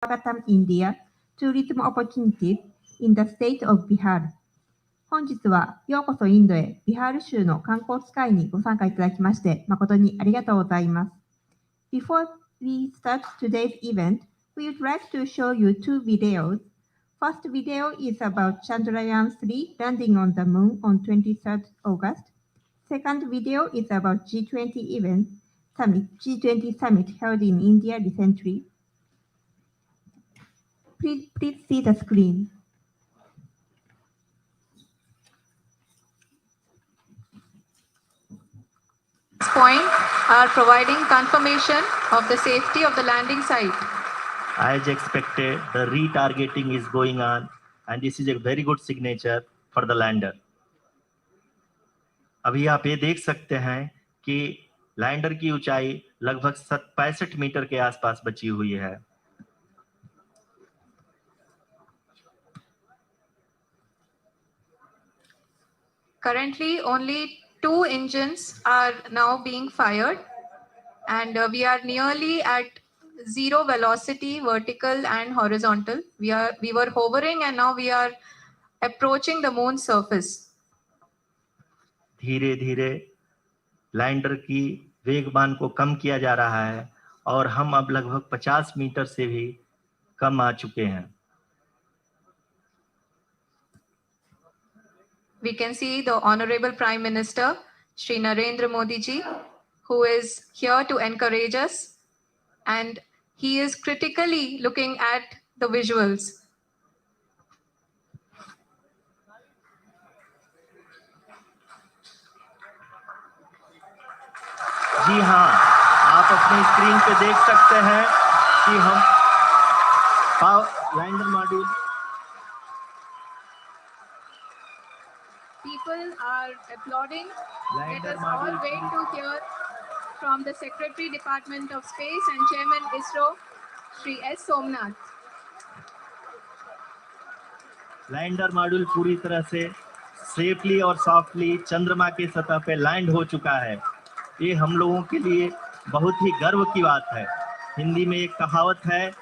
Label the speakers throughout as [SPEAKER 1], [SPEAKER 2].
[SPEAKER 1] Swagatam India Tourism Opportunities in the State of Bihar。本日はようこそインドへビハール州の観光機会にご参加いただきまして誠にありがとうございます。Before we start today's event, we would like to show you two videos. First video is about Chandrayaan-3 landing on the moon on 23rd August. Second video is about G20 summit held in India recently. Please see the screen.
[SPEAKER 2] Point are providing confirmation of the safety of the landing site.
[SPEAKER 3] As expected, the retargeting is going on, and this is a very good signature for the lander. अभी आप ये देख सकते हैं कि lander की ऊंचाई लगभग 65 मीटर के आसपास बची हुई है.
[SPEAKER 2] Currently, only 2 engines are now being fired, and we are nearly at zero velocity, vertical and horizontal. We were hovering, and now we are approaching the moon's surface.
[SPEAKER 3] धीरे धीरे लैंडर की वेगमान को कम किया जा रहा है और हम अब लगभग 50 मीटर से भी कम आ चुके हैं.
[SPEAKER 2] We can see the Honorable Prime Minister, Shri Narendra Modi ji, who is here to encourage us, and he is critically looking at the visuals.
[SPEAKER 3] जी हाँ, आप अपनी स्क्रीन पे देख सकते हैं कि हम lander module.
[SPEAKER 2] People are applauding. Let us all wait to hear from the Secretary Department of Space and Chairman ISRO, Shri S. Somnath.
[SPEAKER 3] Lander module पूरी तरह से सेफली और सॉफ्टली चंद्रमा की सतह पे लैंड हो चुका है. ये हम लोगों के लिए बहुत ही गर्व की बात है. हिंदी में एक कहावत है,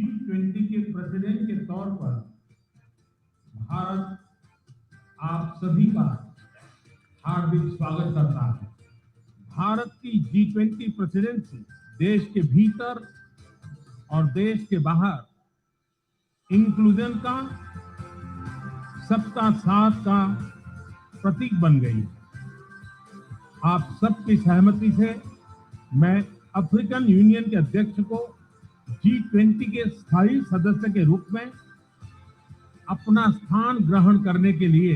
[SPEAKER 4] G20 के प्रेसिडेंट के तौर पर भारत आप सभी का हार्दिक स्वागत करता है. भारत की G20 प्रेसिडेंसी देश के भीतर और देश के बाहर इंक्लूजन का, सबका साथ का प्रतीक बन गई. आप सबकी सहमति से मैं अफ्रीकन यूनियन के अध्यक्ष को G20 के स्थायी सदस्य के रूप में अपना स्थान ग्रहण करने के लिए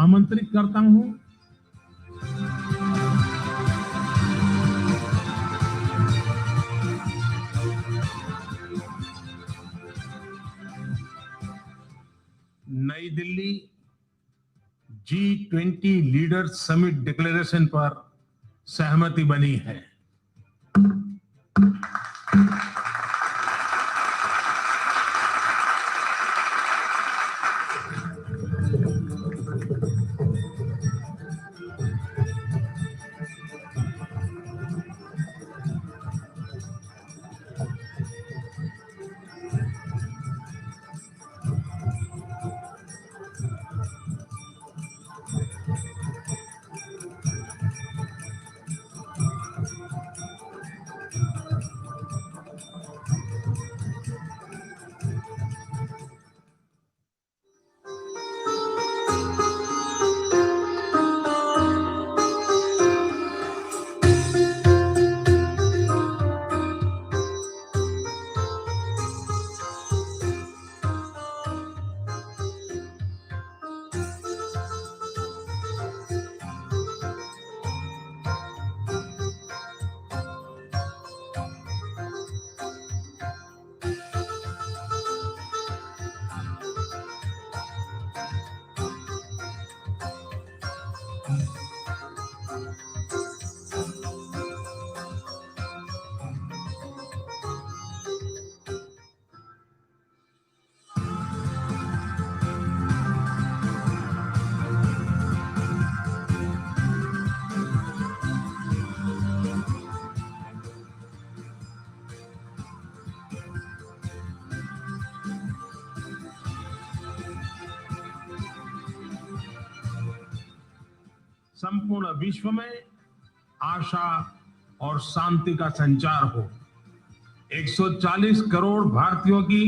[SPEAKER 4] आमंत्रित करता हूं. नई Delhi G20 leaders summit declaration पर सहमति बनी है. संपूर्ण विश्व में आशा और शांति का संचार हो। 140 करोड़ भारतीयों की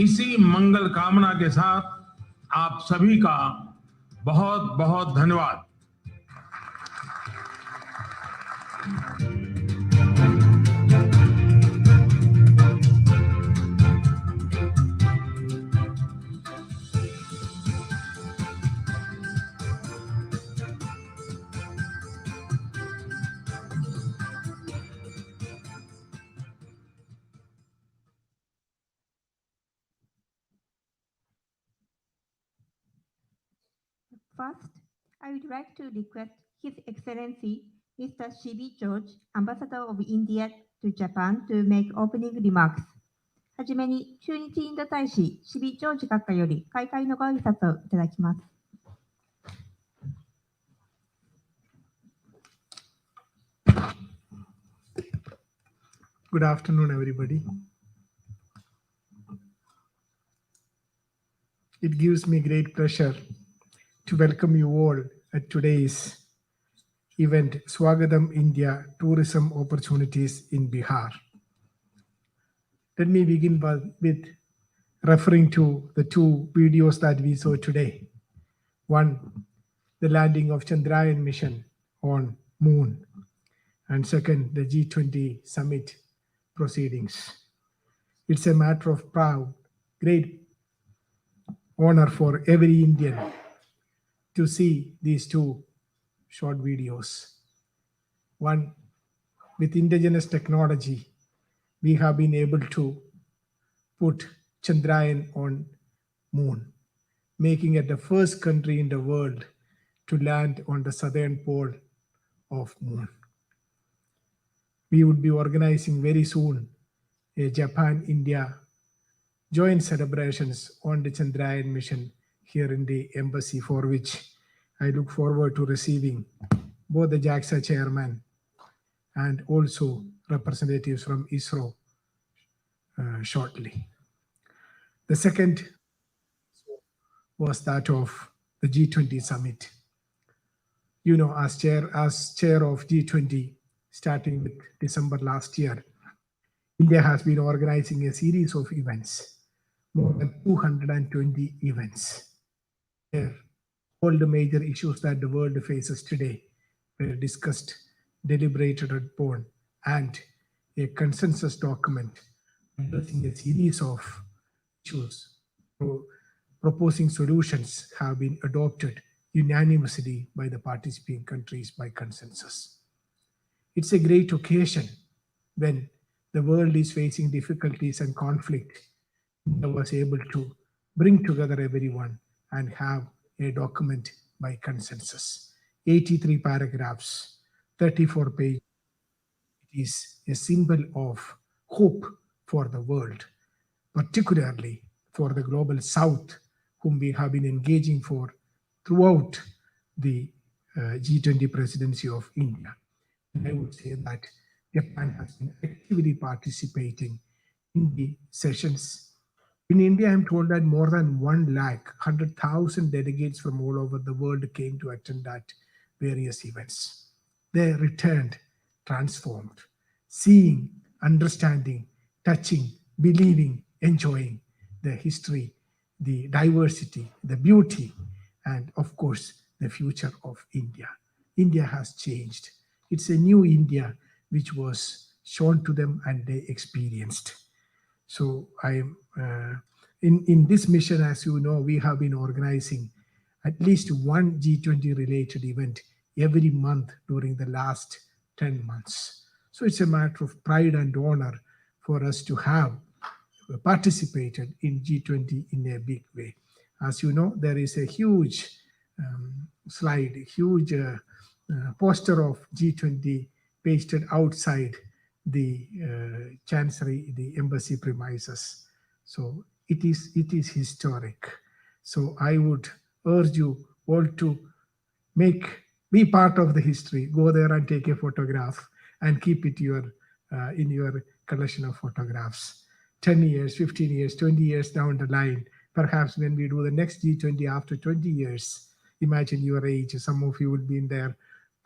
[SPEAKER 4] इसी मंगल कामना के साथ आप सभी का बहुत बहुत धन्यवाद।
[SPEAKER 1] First, I would like to request His Excellency Mr. Shibi George, Ambassador of India to Japan, to make opening remarks. はじめに、駐日インド大使、シビ・ジョージ閣下より開会のご挨拶をいただきます。
[SPEAKER 5] Good afternoon, everybody. It gives me great pleasure to welcome you all at today's event, Swagatam India Tourism Opportunities in Bihar. Let me begin with referring to the two videos that we saw today. One, the landing of Chandrayaan mission on Moon, and second, the G20 summit proceedings. It's a matter of proud, great honor for every Indian to see these two short videos. One, with indigenous technology, we have been able to put Chandrayaan on Moon, making it the first country in the world to land on the southern pole of Moon. We would be organizing very soon a Japan-India joint celebrations on the Chandrayaan mission here in the embassy, for which I look forward to receiving both the JAXA chairman and also representatives from ISRO shortly. The second was that of the G20 summit. You know, as chair of G20, starting with December last year, India has been organizing a series of events, more than 220 events, where all the major issues that the world faces today were discussed, deliberated upon, and a consensus document addressing a series of issues, proposing solutions have been adopted unanimously by the participating countries by consensus. It's a great occasion when the world is facing difficulties and conflict. India was able to bring together everyone and have a document by consensus. 83 paragraphs, 34 pages. It is a symbol of hope for the world, particularly for the global South, whom we have been engaging for throughout the G20 presidency of India. And I would say that Japan has been actively participating in the sessions. In India, I'm told that more than 100,000 delegates from all over the world came to attend at various events. They returned transformed, seeing, understanding, touching, believing, enjoying the history, the diversity, the beauty, and of course, the future of India. India has changed. It's a new India which was shown to them and they experienced. So I'm in this mission, as you know, we have been organizing at least one G20 related event every month during the last 10 months. So it's a matter of pride and honor for us to have participated in G20 in a big way. As you know, there is a huge slide, huge poster of G20 pasted outside the chancery, the embassy premises. So it is historic. So I would urge you all to be part of the history. Go there and take a photograph and keep it in your collection of photographs. 10 years, 15 years, 20 years down the line, perhaps when we do the next G20 after 20 years, imagine your age. Some of you would be in their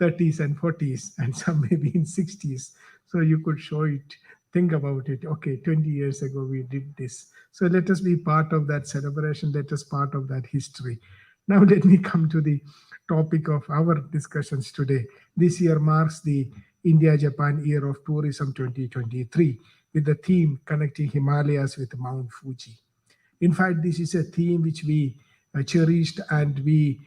[SPEAKER 5] 30s and 40s, and some maybe in 60s. So you could show it, think about it. Okay, 20 years ago we did this. So let us be part of that celebration. Let us part of that history. Now let me come to the topic of our discussions today. This year marks the India-Japan Year of Tourism 2023 with the theme Connecting Himalayas with Mount Fuji. In fact, this is a theme which we cherished and we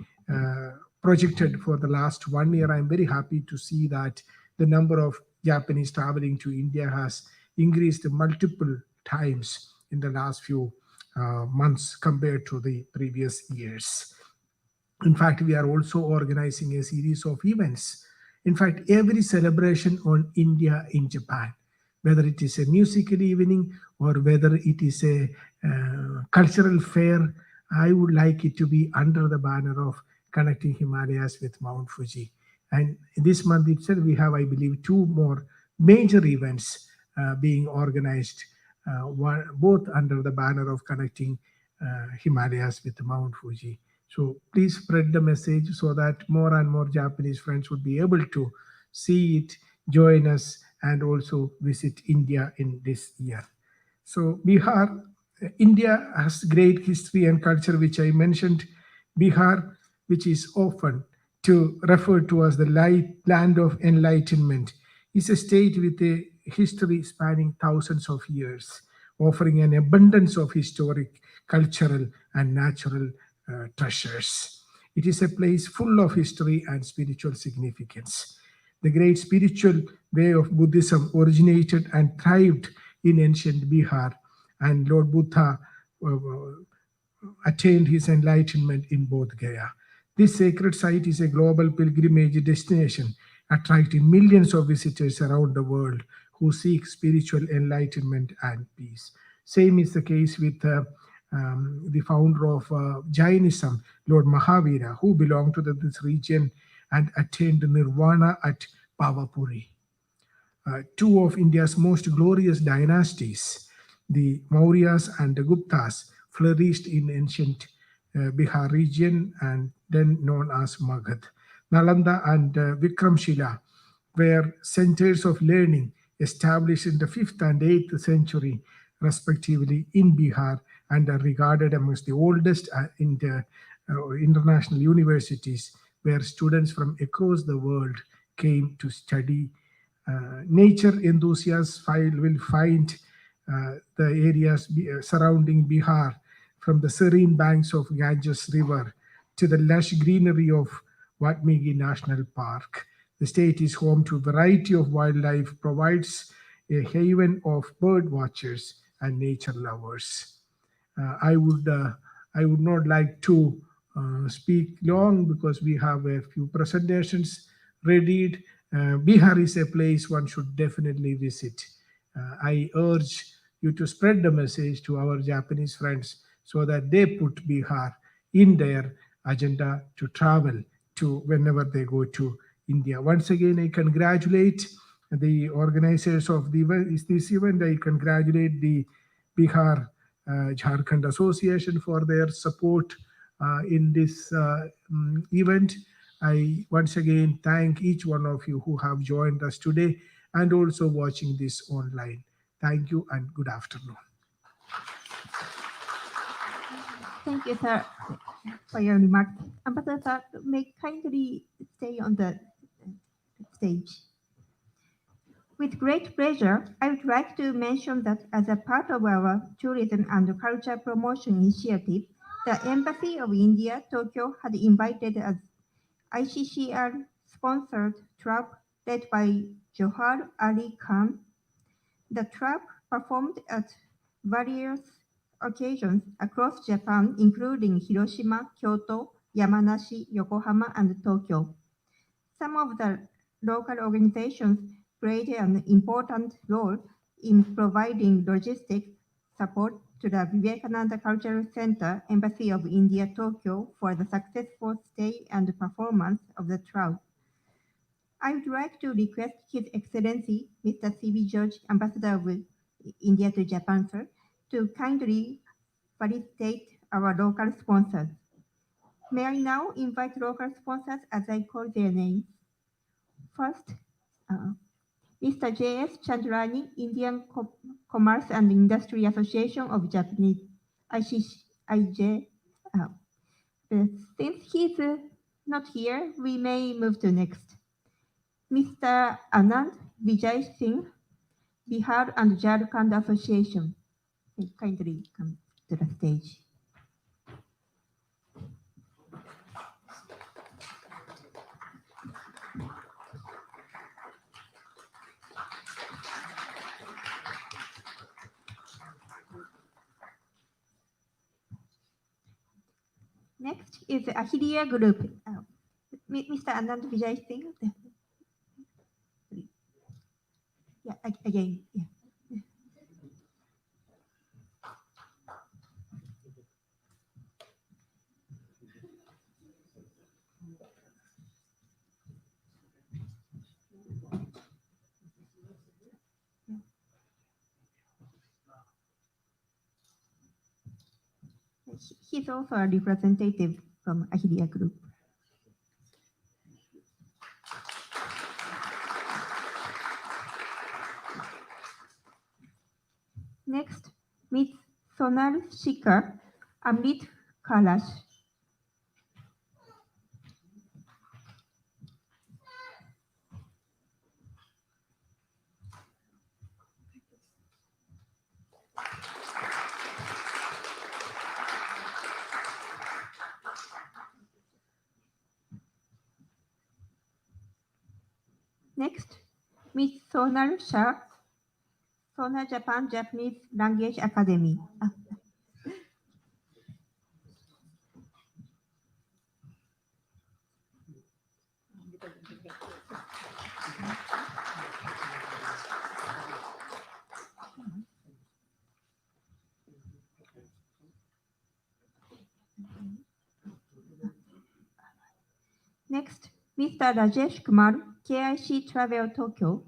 [SPEAKER 5] projected for the last 1 year. I'm very happy to see that the number of Japanese traveling to India has increased multiple times in the last few months compared to the previous years. In fact, we are also organizing a series of events. In fact, every celebration on India in Japan, whether it is a musical evening or whether it is a cultural fair, I would like it to be under the banner of Connecting Himalayas with Mount Fuji. And this month itself, we have, I believe, 2 more major events being organized, both under the banner of Connecting Himalayas with Mount Fuji. So please spread the message so that more and more Japanese friends would be able to see it, join us, and also visit India in this year. So Bihar, India has great history and culture, which I mentioned. Bihar, which is often referred to as the land of enlightenment, is a state with a history spanning thousands of years, offering an abundance of historic, cultural, and natural treasures. It is a place full of history and spiritual significance. The great spiritual way of Buddhism originated and thrived in ancient Bihar, and Lord Buddha attained his enlightenment in Bodh Gaya. This sacred site is a global pilgrimage destination, attracting millions of visitors around the world who seek spiritual enlightenment and peace. Same is the case with the founder of Jainism, Lord Mahavira, who belonged to this region and attained nirvana at Pavapuri. 2 of India's most glorious dynasties, the Mauryas and the Guptas, flourished in ancient Bihar region and then known as Magad. Nalanda and Vikramshila were centers of learning established in the 5th and 8th century, respectively, in Bihar, and are regarded amongst the oldest international universities where students from across the world came to study. Nature enthusiasts will find the areas surrounding Bihar, from the serene banks of Ganges River to the lush greenery of Valmiki National Park. The state is home to a variety of wildlife, provides a haven of bird watchers and nature lovers. I would not like to speak long because we have a few presentations readied. Bihar is a place one should definitely visit. I urge you to spread the message to our Japanese friends so that they put Bihar in their agenda to travel to whenever they go to India. Once again, I congratulate the organizers of this event. I congratulate the Bihar Jharkhand Association for their support in this event. I once again thank each one of you who have joined us today and also watching this online. Thank you and good afternoon.
[SPEAKER 1] Thank you, sir, for your remarks. Ambassador, sir, may kindly stay on the stage. With great pleasure, I would like to mention that as a part of our tourism and culture promotion initiative, the Embassy of India, Tokyo, had invited an ICCR-sponsored troupe led by Johar Ali Khan. The troupe performed at various occasions across Japan, including Hiroshima, Kyoto, Yamanashi, Yokohama, and Tokyo. Some of the local organizations played an important role in providing logistics support to the Vivekananda Cultural Center, Embassy of India, Tokyo, for the successful stay and performance of the troupe. I would like to request His Excellency, Mr. C.B. George, Ambassador of India to Japan, sir, to kindly felicitate our local sponsors. May I now invite local sponsors as I call their names? First, Mr. J.S. Chandlani, Indian Commerce and Industry Association of Japanese, IJ. Since he's not here, we may move to next. Mr. Anand Vijay Singh, Bihar and Jharkhand Association. Kindly come to the stage. Next is Ahiria Group. Mr. Anand Vijay Singh. Yeah, again. Yeah. He's also a representative from Ahiria Group. Next, Ms. Sonal Shikar, Amrit Kalash. Next, Ms. Sonal Shah, Sona Japan Japanese Language Academy. Next, Mr. Rajesh Kumar, KIC Travel Tokyo.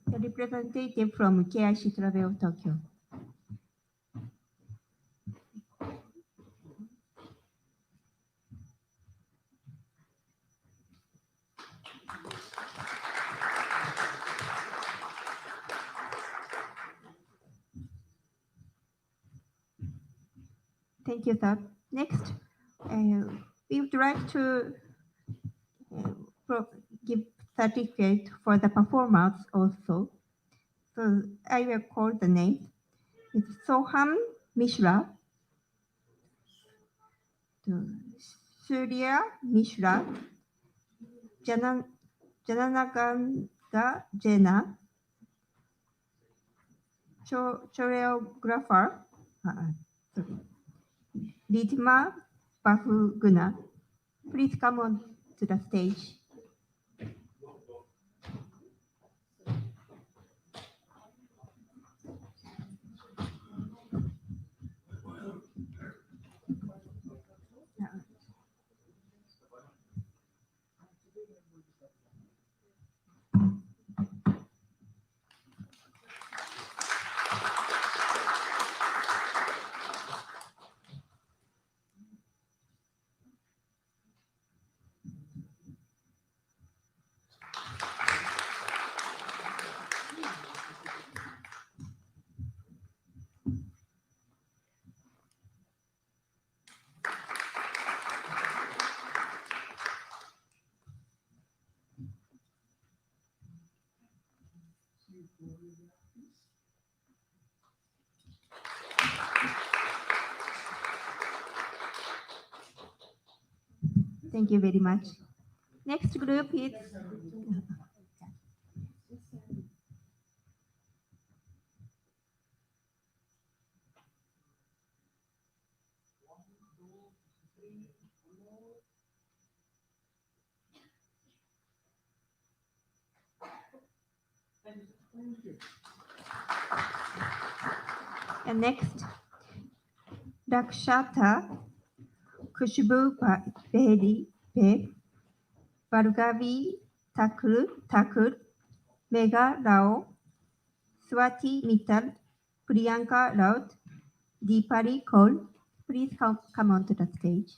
[SPEAKER 1] The representative from KIC Travel Tokyo. Thank you, sir. Next, we would like to give certificate for the performance also. So I will call the name. It's Soham Mishra, Surya Mishra, Jananaganga Jena, choreographer, Ritma Bahuguna. Please come on to the stage. Thank you very much. Next group is and next Dakshata Kushbu Bedi Beg, Bargavi Takur, Mega Rao, Swati Mittal, Priyanka Raut, Deepali Kaul. Please come onto the stage.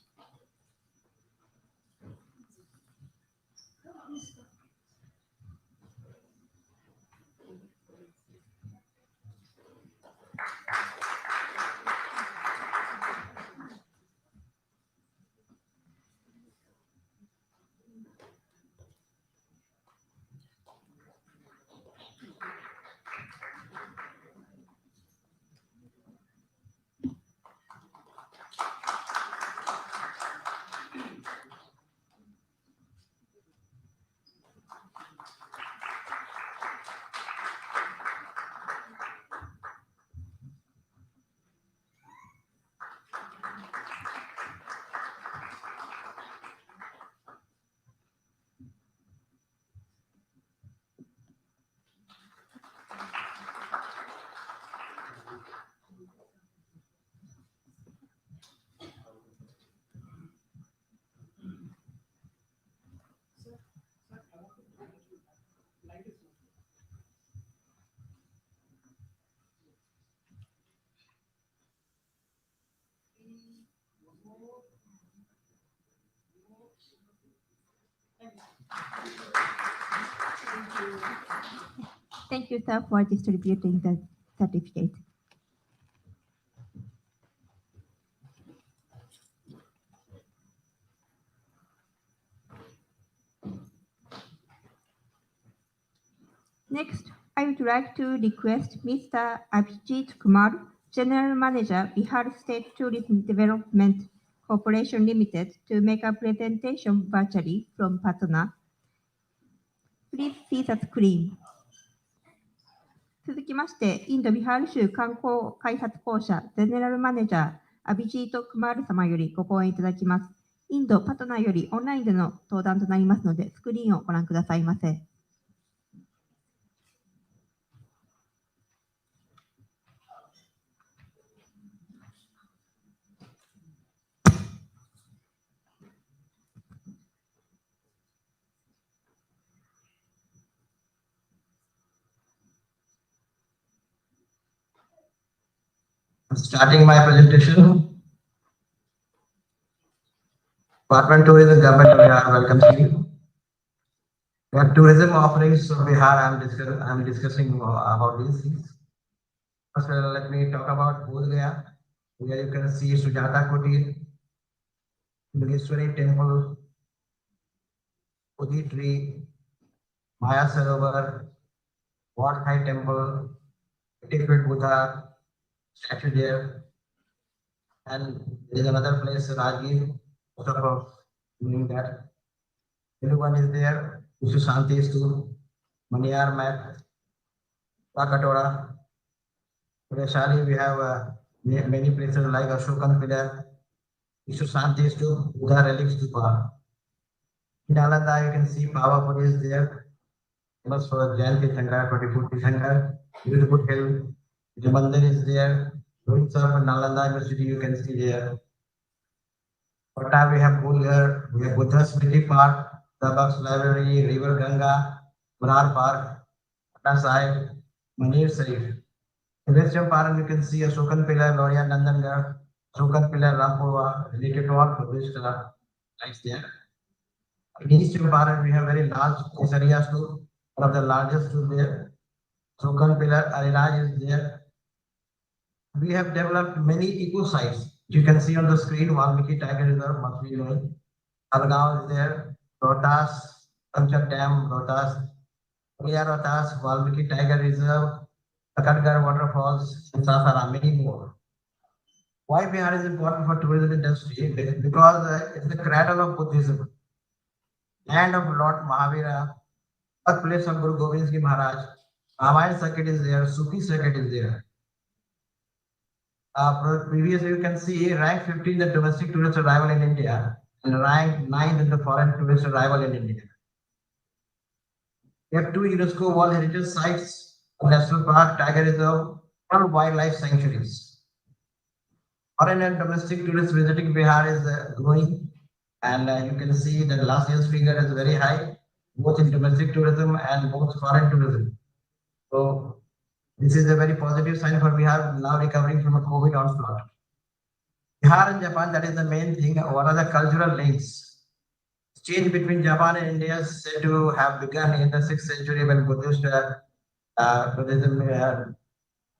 [SPEAKER 1] Thank you, sir, for distributing the certificate. Next, I would like to request Mr. Abhijit Kumar, General Manager, Bihar State Tourism Development Corporation Limited, to make a presentation virtually from Patna. Please see the screen. 続きまして、インド・ビハール州観光開発公社ゼネラルマネージャー、アビジート・クマール様よりご講演いただきます。インド・パトナよりオンラインでの登壇となりますので、スクリーンをご覧くださいませ。
[SPEAKER 6] Starting my presentation. Department Tourism Government of Bihar welcomes you. We have tourism offerings of Bihar. I am discussing about these things. First, let me talk about Bodh Gaya. Here you can see Sujata Kutir, Mureshwari Temple, Bodhi Tree, Maya Sarovar, Wat Thai Temple, 80-feet Buddha statue there, and there is another place, Rajgir, sort of meaning that. Everyone is there. Vishu Shanti Stool, Maniyar Mat, Pakatora. Vaishali, we have many places like Ashokan Pillar, Vishu Shanti Stool, Buddha Relics Stupa. In Nalanda, you can see Pavapur is there. Famous for Jain Tirthankar, 24 Tirthankar, beautiful hill. The mandir is there. Rohit Sir, Nalanda University, you can see there. Kota, we have Bulgar, we have Buddha Smriti Park, Starbucks Library, River Ganga, Munar Park, Patna Sahib, Manir Sharif. In Western Park, you can see Ashokan Pillar, Loria Nandangarh, Ashokan Pillar, Rampurwa, related to all Buddhist sites there. In Eastern Park, we have very large areas too, one of the largest too there. Ashokan Pillar, Ariraj is there. We have developed many eco sites. You can see on the screen, Valmiki Tiger Reserve, must be known. Algaon is there, Rohtas, Kamchak Dam, Rohtas, Rohtas, Valmiki Tiger Reserve, Takatgarh Waterfalls, and Sasara, many more. Why Bihar is important for tourism industry? Because it's the cradle of Buddhism, land of Lord Mahavira, birthplace of Guru Gobind Singh Maharaj. Ramayana circuit is there, Sufi circuit is there. Previously, you can see rank 15 the domestic tourist arrival in India and rank 9 in the foreign tourist arrival in India. We have 2 UNESCO World Heritage Sites, a National Park, Tiger Reserve, all wildlife sanctuaries. Foreign and domestic tourists visiting Bihar is growing, and you can see that last year's figure is very high, both in domestic tourism and both foreign tourism. So This is a very positive sign for Bihar now recovering from a COVID onslaught. Bihar and Japan, that is the main thing. What are the cultural links? Exchange between Japan and India is said to have begun in the 6th century when Buddhism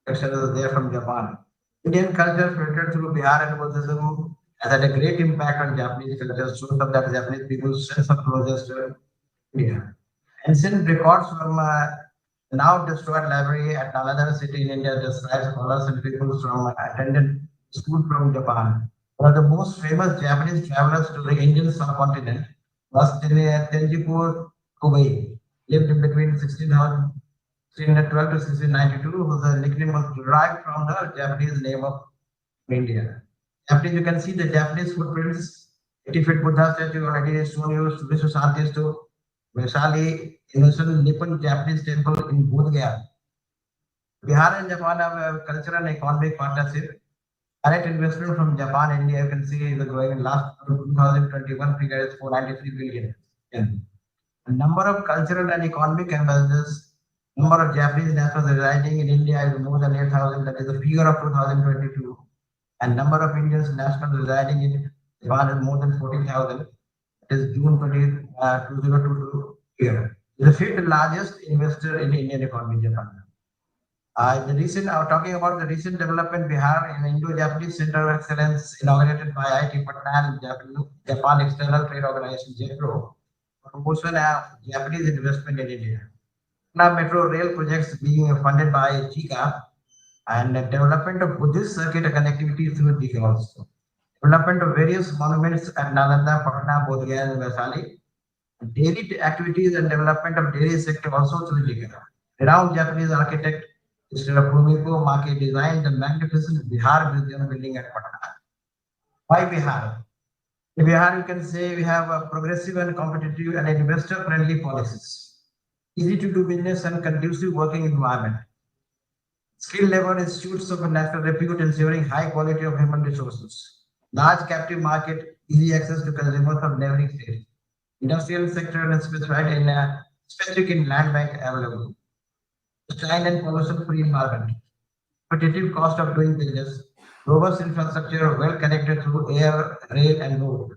[SPEAKER 6] was there from Japan. Indian culture filtered through Bihar and Buddhism has had a great impact on Japanese culture, shows of that Japanese people's sense of closeness to India. Ancient records from now destroyed library at Nalanda city in India describes scholars and people from attended school from Japan. One of the most famous Japanese travelers to the Indian subcontinent was Tenjiku Kobe, lived in between 1612 to 1692, whose nickname was derived from the Japanese name of India. Japanese, you can see the Japanese footprints. 80-feet Buddha statue already shown you. Vishwashanti to Vaishali, innocent Nippon Japanese temple in Bodh Gaya. Bihar and Japan have a cultural and economic partnership. Direct investment from Japan and India, you can see the growing in last 2021 figure is 493 billion. The number of cultural and economic ambassadors, number of Japanese nationals residing in India is more than 8,000. That is the figure of 2022. And number of Indians nationals residing in Japan is more than 14,000. It is June 2022 year. The fifth largest investor in Indian economy, Japan. Talking about the recent development, Bihar in Indo-Japanese Center of Excellence inaugurated by IIT Patna and Japan External Trade Organization (JETRO) for promotion of Japanese investment in India. Now, metro rail projects being funded by JICA and the development of Buddhist circuit connectivity through JICA also. Development of various monuments at Nalanda, Patna, Bodh Gaya, and Vaishali. Dairy activities and development of dairy sector also through JICA. Renowned Japanese architect Mr. Bhumiko Maki designed the magnificent Bihar Museum building at Patna. Why Bihar? In Bihar, you can say we have a progressive and competitive and investor-friendly policies. Easy to do business and conducive working environment. Skilled labor institutes of national repute ensuring high quality of human resources. Large captive market, easy access to consumers of neighboring states. Industrial sector and specific in land bank available. Shine and pollution-free environment. Competitive cost of doing business. Robust infrastructure well connected through air, rail, and road.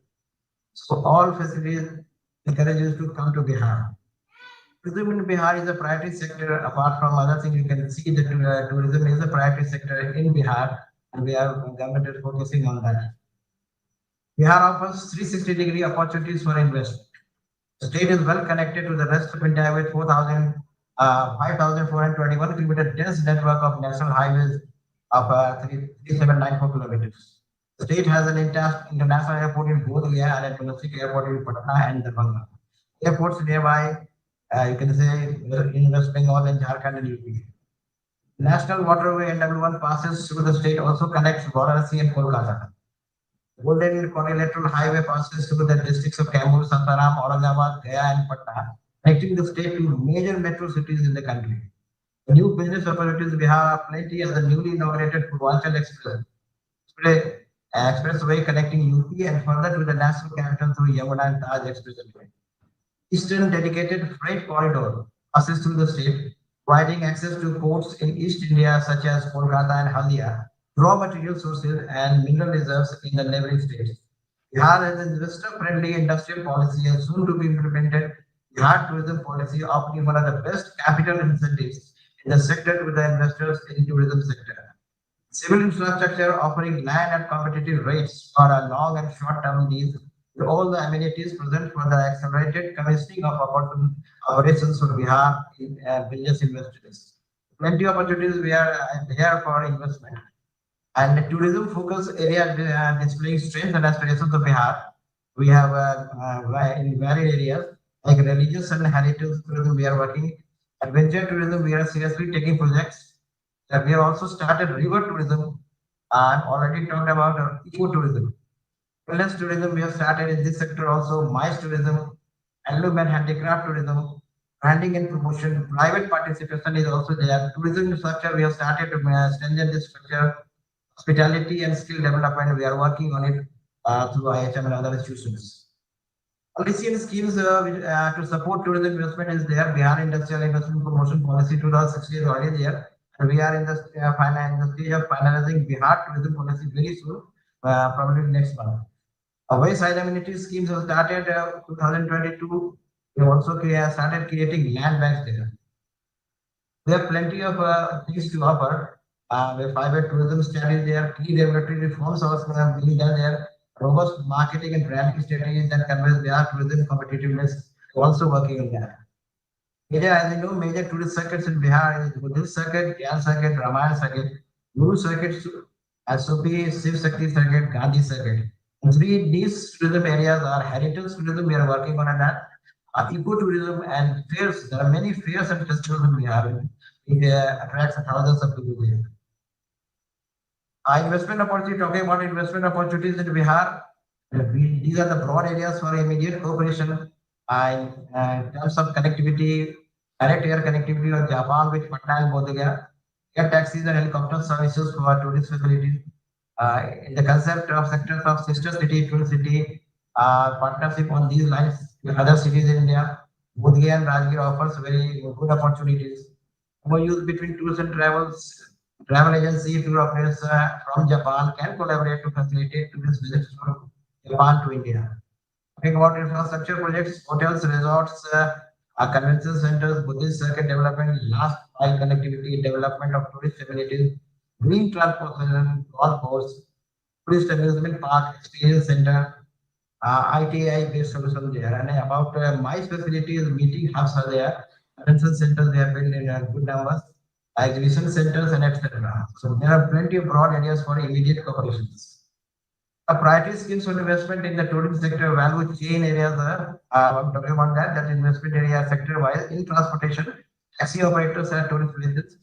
[SPEAKER 6] So all facilities encourage you to come to Bihar. Tourism in Bihar is a priority sector. Apart from other things, you can see that tourism is a priority sector in Bihar, and government is focusing on that. Bihar offers 360-degree opportunities for investment. The state is well connected to the rest of India with 5,421 kilometer dense network of national highways of 3794 kilometers. The state has an international airport in Bodh Gaya and a domestic airport in Patna and Darbhanga. Airports nearby, you can say in West Bengal and Jharkhand and UP. National waterway NW1 passes through the state, also connects Varanasi and Kolkata. Golden Quadrilateral Highway passes through the districts of Kaimur, Sasaram, Aurangabad, Gaya, and Patna, connecting the state to major metro cities in the country. The new business opportunities we have plenty as the newly inaugurated Purvanchal Expressway connecting UP and further to the national capital through Yamuna and Taj Expressway. Eastern dedicated freight corridor passes through the state, providing access to ports in East India such as Kolkata and Haldia, raw material sources and mineral reserves in the neighboring states. Bihar has an investor-friendly industrial policy and soon to be implemented Bihar tourism policy, offering one of the best capital incentives in the sector to the investors in tourism sector. Civil infrastructure offering land at competitive rates for a long and short-term deals with all the amenities present for the accelerated commissioning of operations for Bihar business investors. Plenty of opportunities we are here for investment. And the tourism focus area displaying strength and aspirations of Bihar. We have in various areas like religious and heritage tourism we are working. Adventure tourism we are seriously taking projects. We have also started river tourism. I've already talked about ecotourism. Wellness tourism we have started in this sector also. MICE tourism, handloom and handicraft tourism, branding and promotion, private participation is also there. Tourism structure we have started to strengthen this structure. Hospitality and skill development, we are working on it through IHM and other institutions. Policy and schemes to support tourism investment is there. Bihar Industrial Investment Promotion Policy 2016 is already there. We are in the stage of finalizing Bihar tourism policy very soon, probably next month. Wayside amenity schemes have started 2022. We also started creating land banks there. We have plenty of things to offer. With private tourism studies there, key regulatory reforms also have been done there. Robust marketing and branding strategies that conveys their tourism competitiveness also working on that. Major, as you know, major tourist circuits in Bihar is Buddhist circuit, Gyan circuit, Ramayana circuit, Guru circuit, SOP, Shiv Shakti circuit, Gandhi circuit. These tourism areas are heritage tourism. We are working on that. Ecotourism and fairs. There are many fairs and festivals in Bihar. It attracts thousands of people there. Investment opportunity. Talking about investment opportunities in Bihar. These are the broad areas for immediate cooperation. In terms of connectivity, direct air connectivity of Japan with Patna and Bodh Gaya, air taxis and helicopter services for tourist facilities. In the concept of sectors of sister city, twin city, partnership on these lines with other cities in India, Bodh Gaya and Rajgir offers very good opportunities. MOUs between tours and travel agency tour operators from Japan can collaborate to facilitate tourist visits from Japan to India. Talking about infrastructure projects, hotels, resorts, convention centers, Buddhist circuit development, last mile connectivity, development of tourist amenities, green transportation, golf course, tourist amusement park, experience center, ITI based solutions there. And about MICE facilities, meeting hubs are there, convention centers they have built in good numbers, exhibition centers and etc. So there are plenty of broad areas for immediate cooperations. A priority schemes for investment in the tourism sector value chain areas. I'm talking about that investment area sector wise in transportation, taxi operators and tourist places,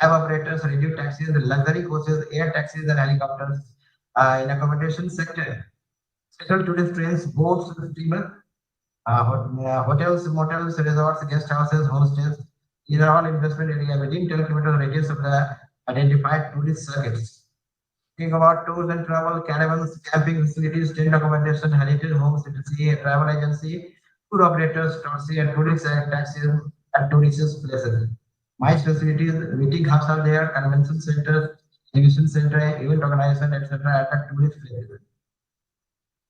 [SPEAKER 6] cab operators, radio taxis, luxury coaches, air taxis and helicopters. In accommodation sector, special tourist trains, boats, steamers, hotels, motels, resorts, guest houses, homestays. These are all investment area within 10 kilometer radius of the identified tourist circuits. Talking about tours and travel, caravans, camping facilities, tent accommodation, heritage homes, travel agency, tour operators, taxi and tourist taxis and tourist places. MICE facilities, meeting hubs are there, convention centers, exhibition center, event organization, etc. at tourist places.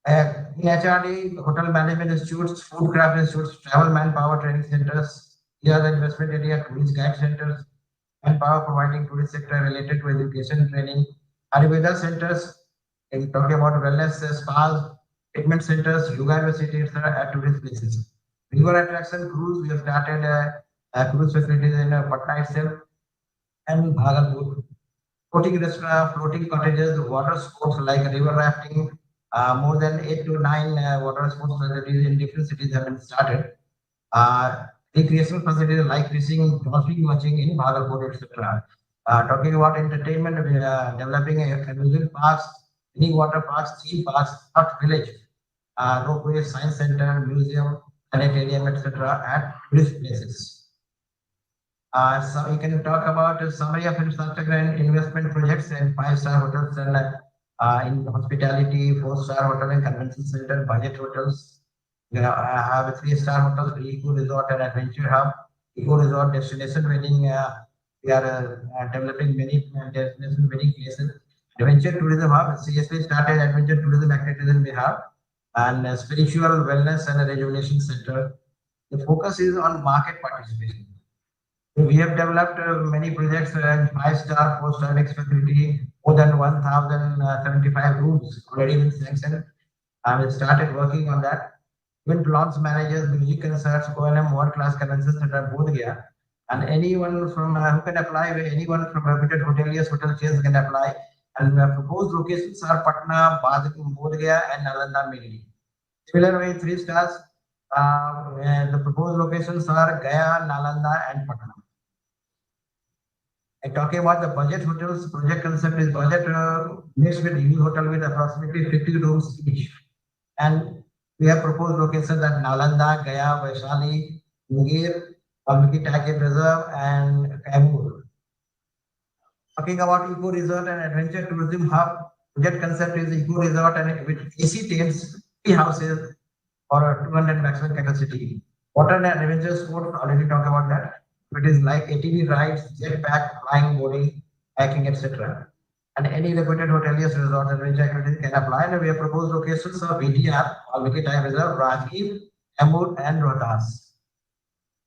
[SPEAKER 6] In HRD, hotel management institutes, food craft institutes, travel manpower training centers. Here are the investment area, tourist guide centers, manpower providing tourist sector related to education training. Ayurveda centers, in talking about wellness spas, treatment centers, yoga university, etc. at tourist places. River attraction cruise, we have started cruise facilities in Patna itself and Bhagalpur. Floating restaurant, floating cottages, water sports like river rafting, more than 8 to 9 water sports facilities in different cities have been started. Recreational facilities like fishing, dolphin watching in Bhagalpur, etc. Talking about entertainment, we are developing amusement parks, mini water parks, theme parks, art village, ropeway, science center, museum, planetarium, etc. at tourist places. So you can talk about a summary of infrastructure and investment projects and 5-star hotels and in hospitality, 4-star hotel and convention center, budget hotels. I have a 3-star hotels, eco resort and adventure hub, eco resort destination wedding. We are developing many destination wedding places. Adventure tourism hub, CSP started adventure tourism activities in Bihar and spiritual wellness and rejuvenation center. The focus is on market participation. We have developed many projects in 5-star, 4-star facility, more than 1,075 rooms already been sanctioned. We started working on that. Event launch managers, music concerts, O&M, world-class convention center, Bodh Gaya. And anyone from who can apply, anyone from reputed hoteliers, hotel chains can apply. And proposed locations are Patna, Bodh Gaya, and Nalanda mainly. Similar way, 3 stars. The proposed locations are Gaya, Nalanda, and Patna. And talking about the budget hotels, project concept is budget mixed with huge hotel with approximately 50 rooms each. And we have proposed locations at Nalanda, Gaya, Vaishali, Munger, Valmiki Tiger Reserve, and Kaimur. Talking about eco resort and adventure tourism hub, project concept is eco resort and with AC tents, 3 houses for a 200 maximum capacity. Water and adventure sports, already talked about that. It is like ATV rides, jetpack, flying, boarding, hiking, etc. And any reputed hoteliers, resorts, and adventure activities can apply. And we have proposed locations of VTR, or Vicky Time Reserve, Rajgir, Amur, and Rohtas.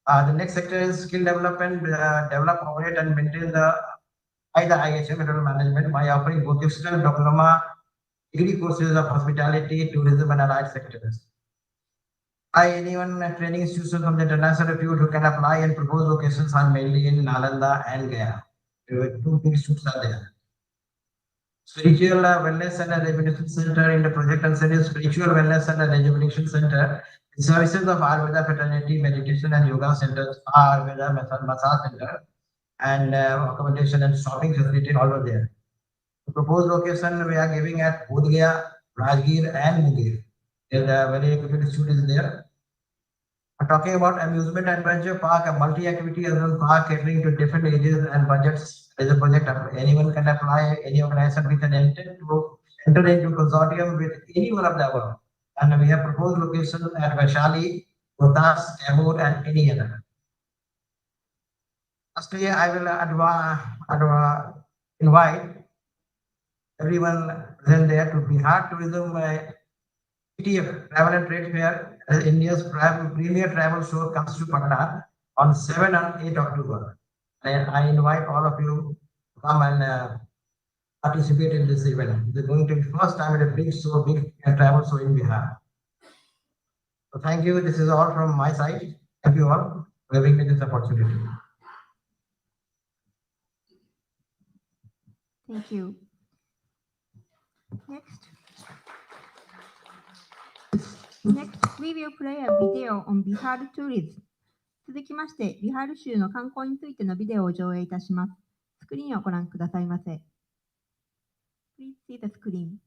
[SPEAKER 6] The next sector is skill development, develop, operate, and maintain the IHM hotel management by offering vocational diploma degree courses of hospitality, tourism, and allied sectors. Anyone training institutions from the international repute who can apply and propose locations are mainly in Nalanda and Gaya. Two big institutes are there. Spiritual Wellness and Rejuvenation Center in the project concerns Spiritual Wellness and Rejuvenation Center. The services of Ayurveda Fraternity, Meditation and Yoga Centers, Ayurveda Massage Center, and accommodation and shopping facility all over there. The proposed location we are giving at Bodh Gaya, Rajgir, and Munger. There's a very good institute is there. Talking about amusement adventure park, a multi-activity amusement park catering to different ages and budgets. Is a project anyone can apply, any organization with an intent to enter into consortium with any one of the above. And we have proposed locations at Vaishali, Rohtas, Amur, and any other. Lastly, I will invite everyone present there to Bihar Tourism TTF Travel and Trade Fair, India's premier travel show, comes to Patna on 7 and 8 October. And I invite all of you to come and participate in this event. It's going to be first time at a big travel show in Bihar. So thank you. This is all from my side. Thank you all for giving me this opportunity.
[SPEAKER 1] Thank you. Next, we will play a video on Bihar tourism. 続きまして、ビハール州の観光についてのビデオを上映いたします。スクリーンをご覧くださいませ。Please see the screen.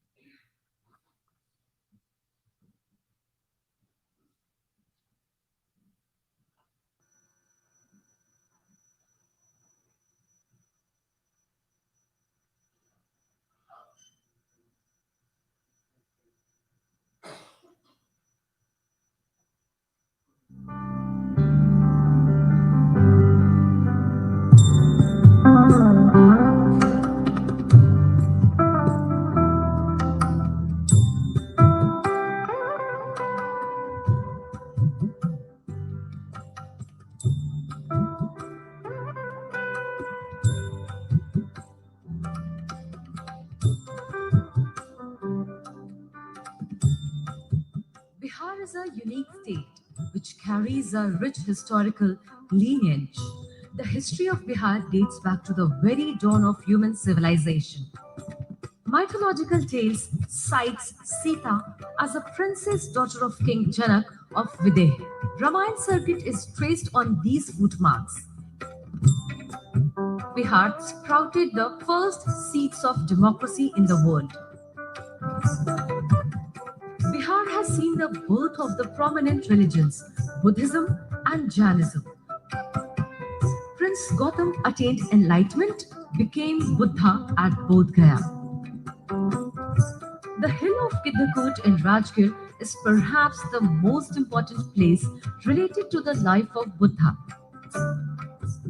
[SPEAKER 7] Bihar is a unique state which carries a rich historical lineage. The history of Bihar dates back to the very dawn of human civilization. Mythological tales cites Sita as a princess daughter of King Janak of Videha. Ramayana circuit is traced on these footmarks. Bihar sprouted the first seeds of democracy in the world. Bihar has seen the birth of the prominent religions, Buddhism and Jainism. Prince Gautam attained enlightenment, became Buddha at Bodh Gaya. The hill of Kiddakut in Rajgir is perhaps the most important place related to the life of Buddha.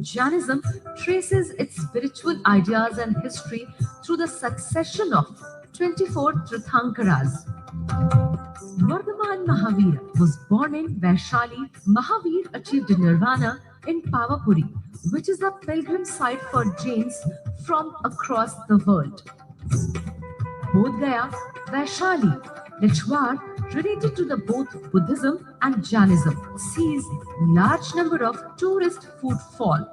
[SPEAKER 7] Jainism traces its spiritual ideas and history through the succession of 24 Tirthankaras. Vardhaman Mahavir was born in Vaishali. Mahavir achieved nirvana in Pavapuri, which is a pilgrim site for Jains from across the world. Bodh Gaya, Vaishali, Lechwar, related to the both Buddhism and Jainism, sees large number of tourist footfall.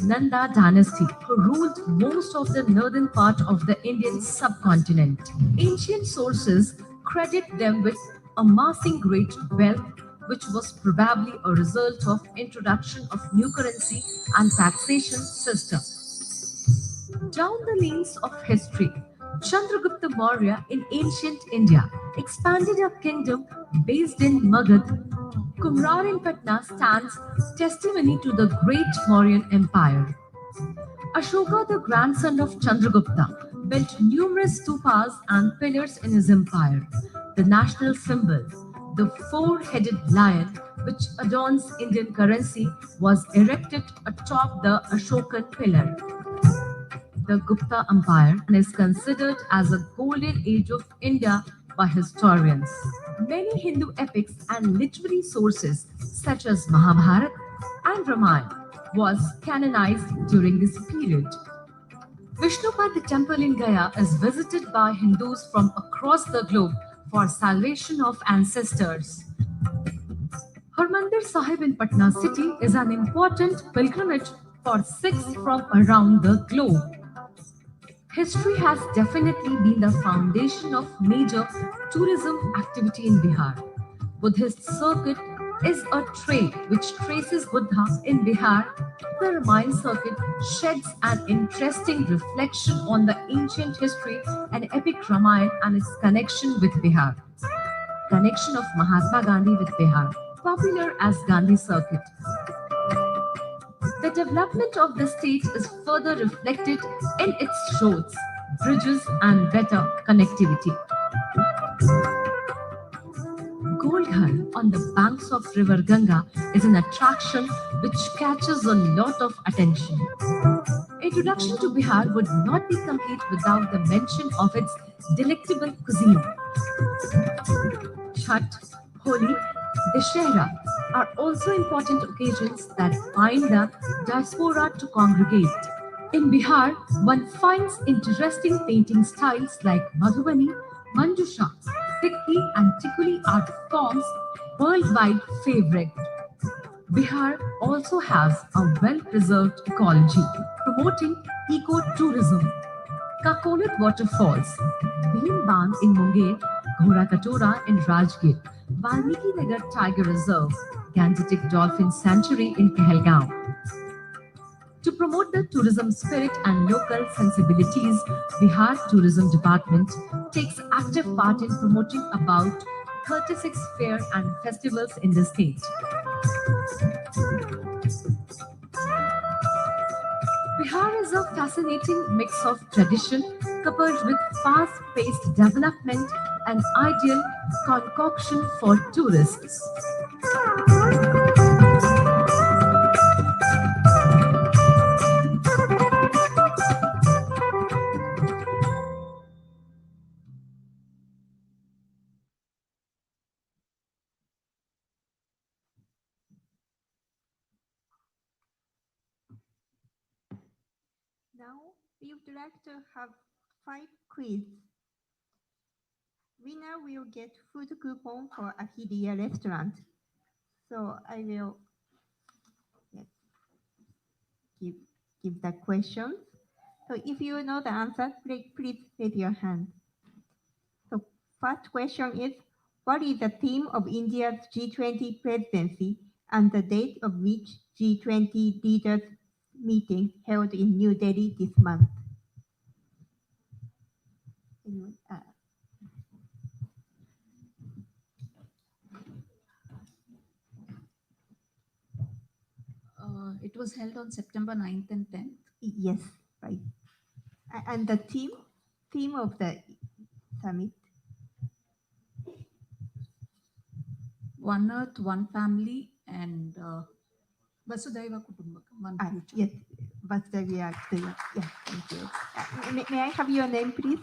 [SPEAKER 7] Nanda dynasty, who ruled most of the northern part of the Indian subcontinent. Ancient sources credit them with amassing great wealth, which was probably a result of introduction of new currency and taxation system. Down the lanes of history, Chandragupta Maurya in ancient India expanded a kingdom based in Magad. Kumrar in Patna stands testimony to the great Mauryan Empire. Ashoka, the grandson of Chandragupta, built numerous stupas and pillars in his empire. The national symbol, the four-headed lion, which adorns Indian currency, was erected atop the Ashokan pillar. The Gupta Empire is considered as a golden age of India by historians. Many Hindu epics and literary sources such as Mahabharata and Ramayana was canonized during this period. Vishnupad temple in Gaya is visited by Hindus from across the globe for salvation of ancestors. Harmandir Sahib in Patna city is an important pilgrimage for Sikhs from around the globe. History has definitely been the foundation of major tourism activity in Bihar. Buddhist circuit is a trade which traces Buddha in Bihar. The Ramayana circuit sheds an interesting reflection on the ancient history and epic Ramayana and its connection with Bihar. Connection of Mahatma Gandhi with Bihar, popular as Gandhi circuit. The development of the state is further reflected in its roads, bridges, and better connectivity. Goldghar on the banks of River Ganga is an attraction which catches a lot of attention. Introduction to Bihar would not be complete without the mention of its delectable cuisine. Chhat, Holi, Dashera are also important occasions that bind the diaspora to congregate. In Bihar, one finds interesting painting styles like Madhubani, Manjusha, Sikhi and Tikuli art forms worldwide favorite. Bihar also has a well-preserved ecology, promoting eco-tourism. Kakolat Waterfalls, Bhim Bandh in Munger, Ghora Katora in Rajgir, Valmiki Nagar Tiger Reserve, Gangetic Dolphin Sanctuary in Kehelgaon. To promote the tourism spirit and local sensibilities, Bihar Tourism Department takes active part in promoting about 36 fairs and festivals in the state. Bihar is a fascinating mix of tradition coupled with fast-paced development and ideal concoction for tourists.
[SPEAKER 1] Now, we would like to have 5 quiz. Winner will get food coupon for Ahidia restaurant. So I will give the question. So if you know the answer, please raise your hand. So first question is, what is the theme of India's G20 presidency and the date of which G20 leaders meeting held in New Delhi this month? Anyone?
[SPEAKER 8] It was held on September 9th and 10th.
[SPEAKER 1] Yes, right. And the theme of the summit?
[SPEAKER 8] One Earth, One Family, and Vasudhaiva Kutumbakam, One Future.
[SPEAKER 1] Yes, Vasudhaiva. Yeah, thank you. May I have your name, please?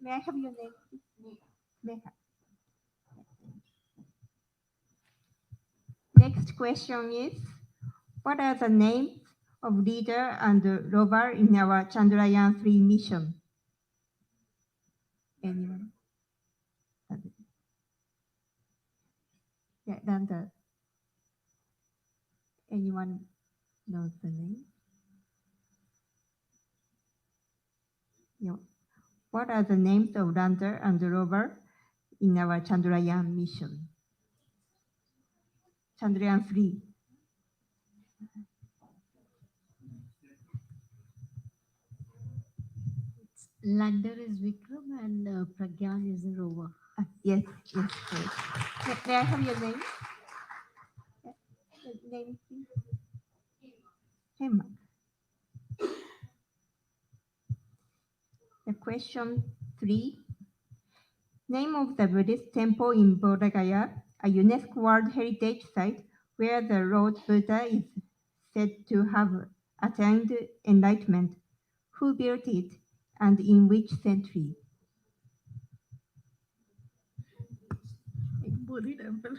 [SPEAKER 1] May I have your name, please? Neha. Next question is, what are the names of leader and rover in our Chandrayaan-3 mission? Anyone? Yeah, then anyone knows the name? Yeah. What are the names of lander and rover in our Chandrayaan mission? Chandrayaan-3.
[SPEAKER 9] Lander is Vikram and Pragyan is a rover.
[SPEAKER 1] Yes, yes, correct. May I have your name? Name, please. Hema. The question 3. Name of the Buddhist temple in Bodh Gaya, a UNESCO World Heritage Site where the Lord Buddha is said to have attained enlightenment. Who built it and in which century?
[SPEAKER 10] Bodhi temple.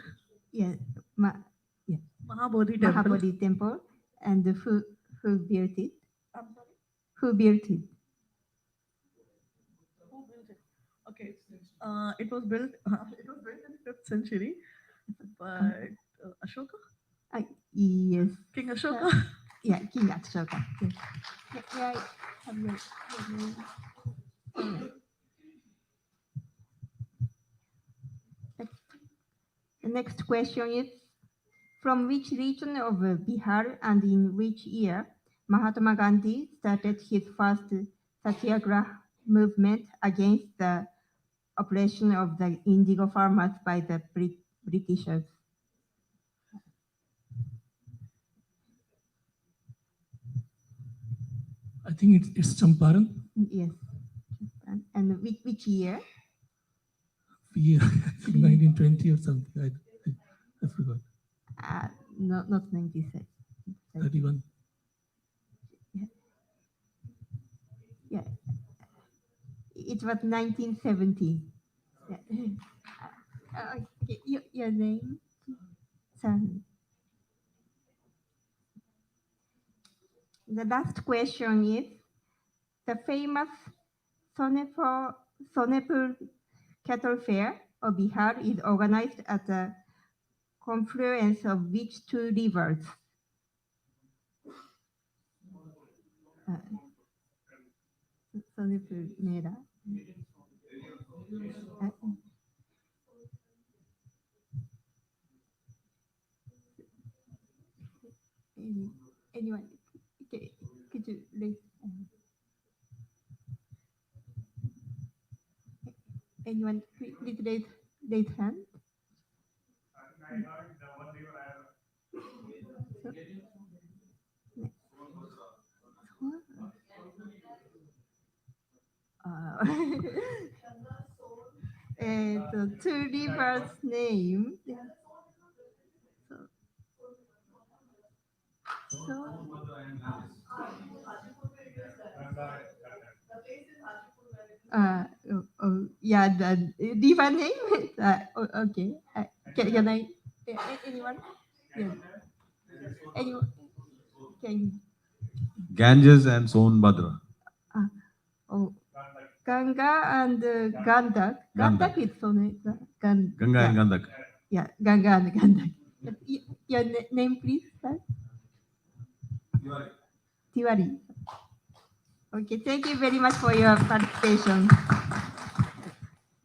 [SPEAKER 1] Yeah,
[SPEAKER 10] Mahabodhi temple.
[SPEAKER 1] Mahabodhi temple. And who built it?
[SPEAKER 10] I'm sorry.
[SPEAKER 1] Who built it?
[SPEAKER 10] Who built it? Okay. It was built. It was built in the 5th century, but Ashoka.
[SPEAKER 1] Yes.
[SPEAKER 10] King Ashoka.
[SPEAKER 1] Yeah, King Ashoka. Yes. Yeah, I have your name. The next question is, from which region of Bihar and in which year Mahatma Gandhi started his first Satyagraha movement against the oppression of the indigo farmers by the Britishers?
[SPEAKER 11] I think it's Champaran.
[SPEAKER 1] Yes. And which year?
[SPEAKER 11] Yeah, 1920 or something. I forgot.
[SPEAKER 1] Not 96.
[SPEAKER 11] 31.
[SPEAKER 1] Yeah. It was 1970. Yeah. Okay. Your name? Son. The last question is, the famous Sonepur Cattle Fair of Bihar is organized at the confluence of which two rivers? Sonepur Mera. Anyone? Okay. Could you raise? Anyone? Please raise hand. The two rivers name. Yeah, the river name. Okay. Can I? Anyone? Yeah. Anyone? Can?
[SPEAKER 12] Ganges and Sonbhadra.
[SPEAKER 1] Oh, Ganga and Gandak. Gandak is
[SPEAKER 12] Ganga and Gandak.
[SPEAKER 1] Yeah, Ganga and Gandak. Your name, please, sir? Tiwari. Okay, thank you very much for your participation.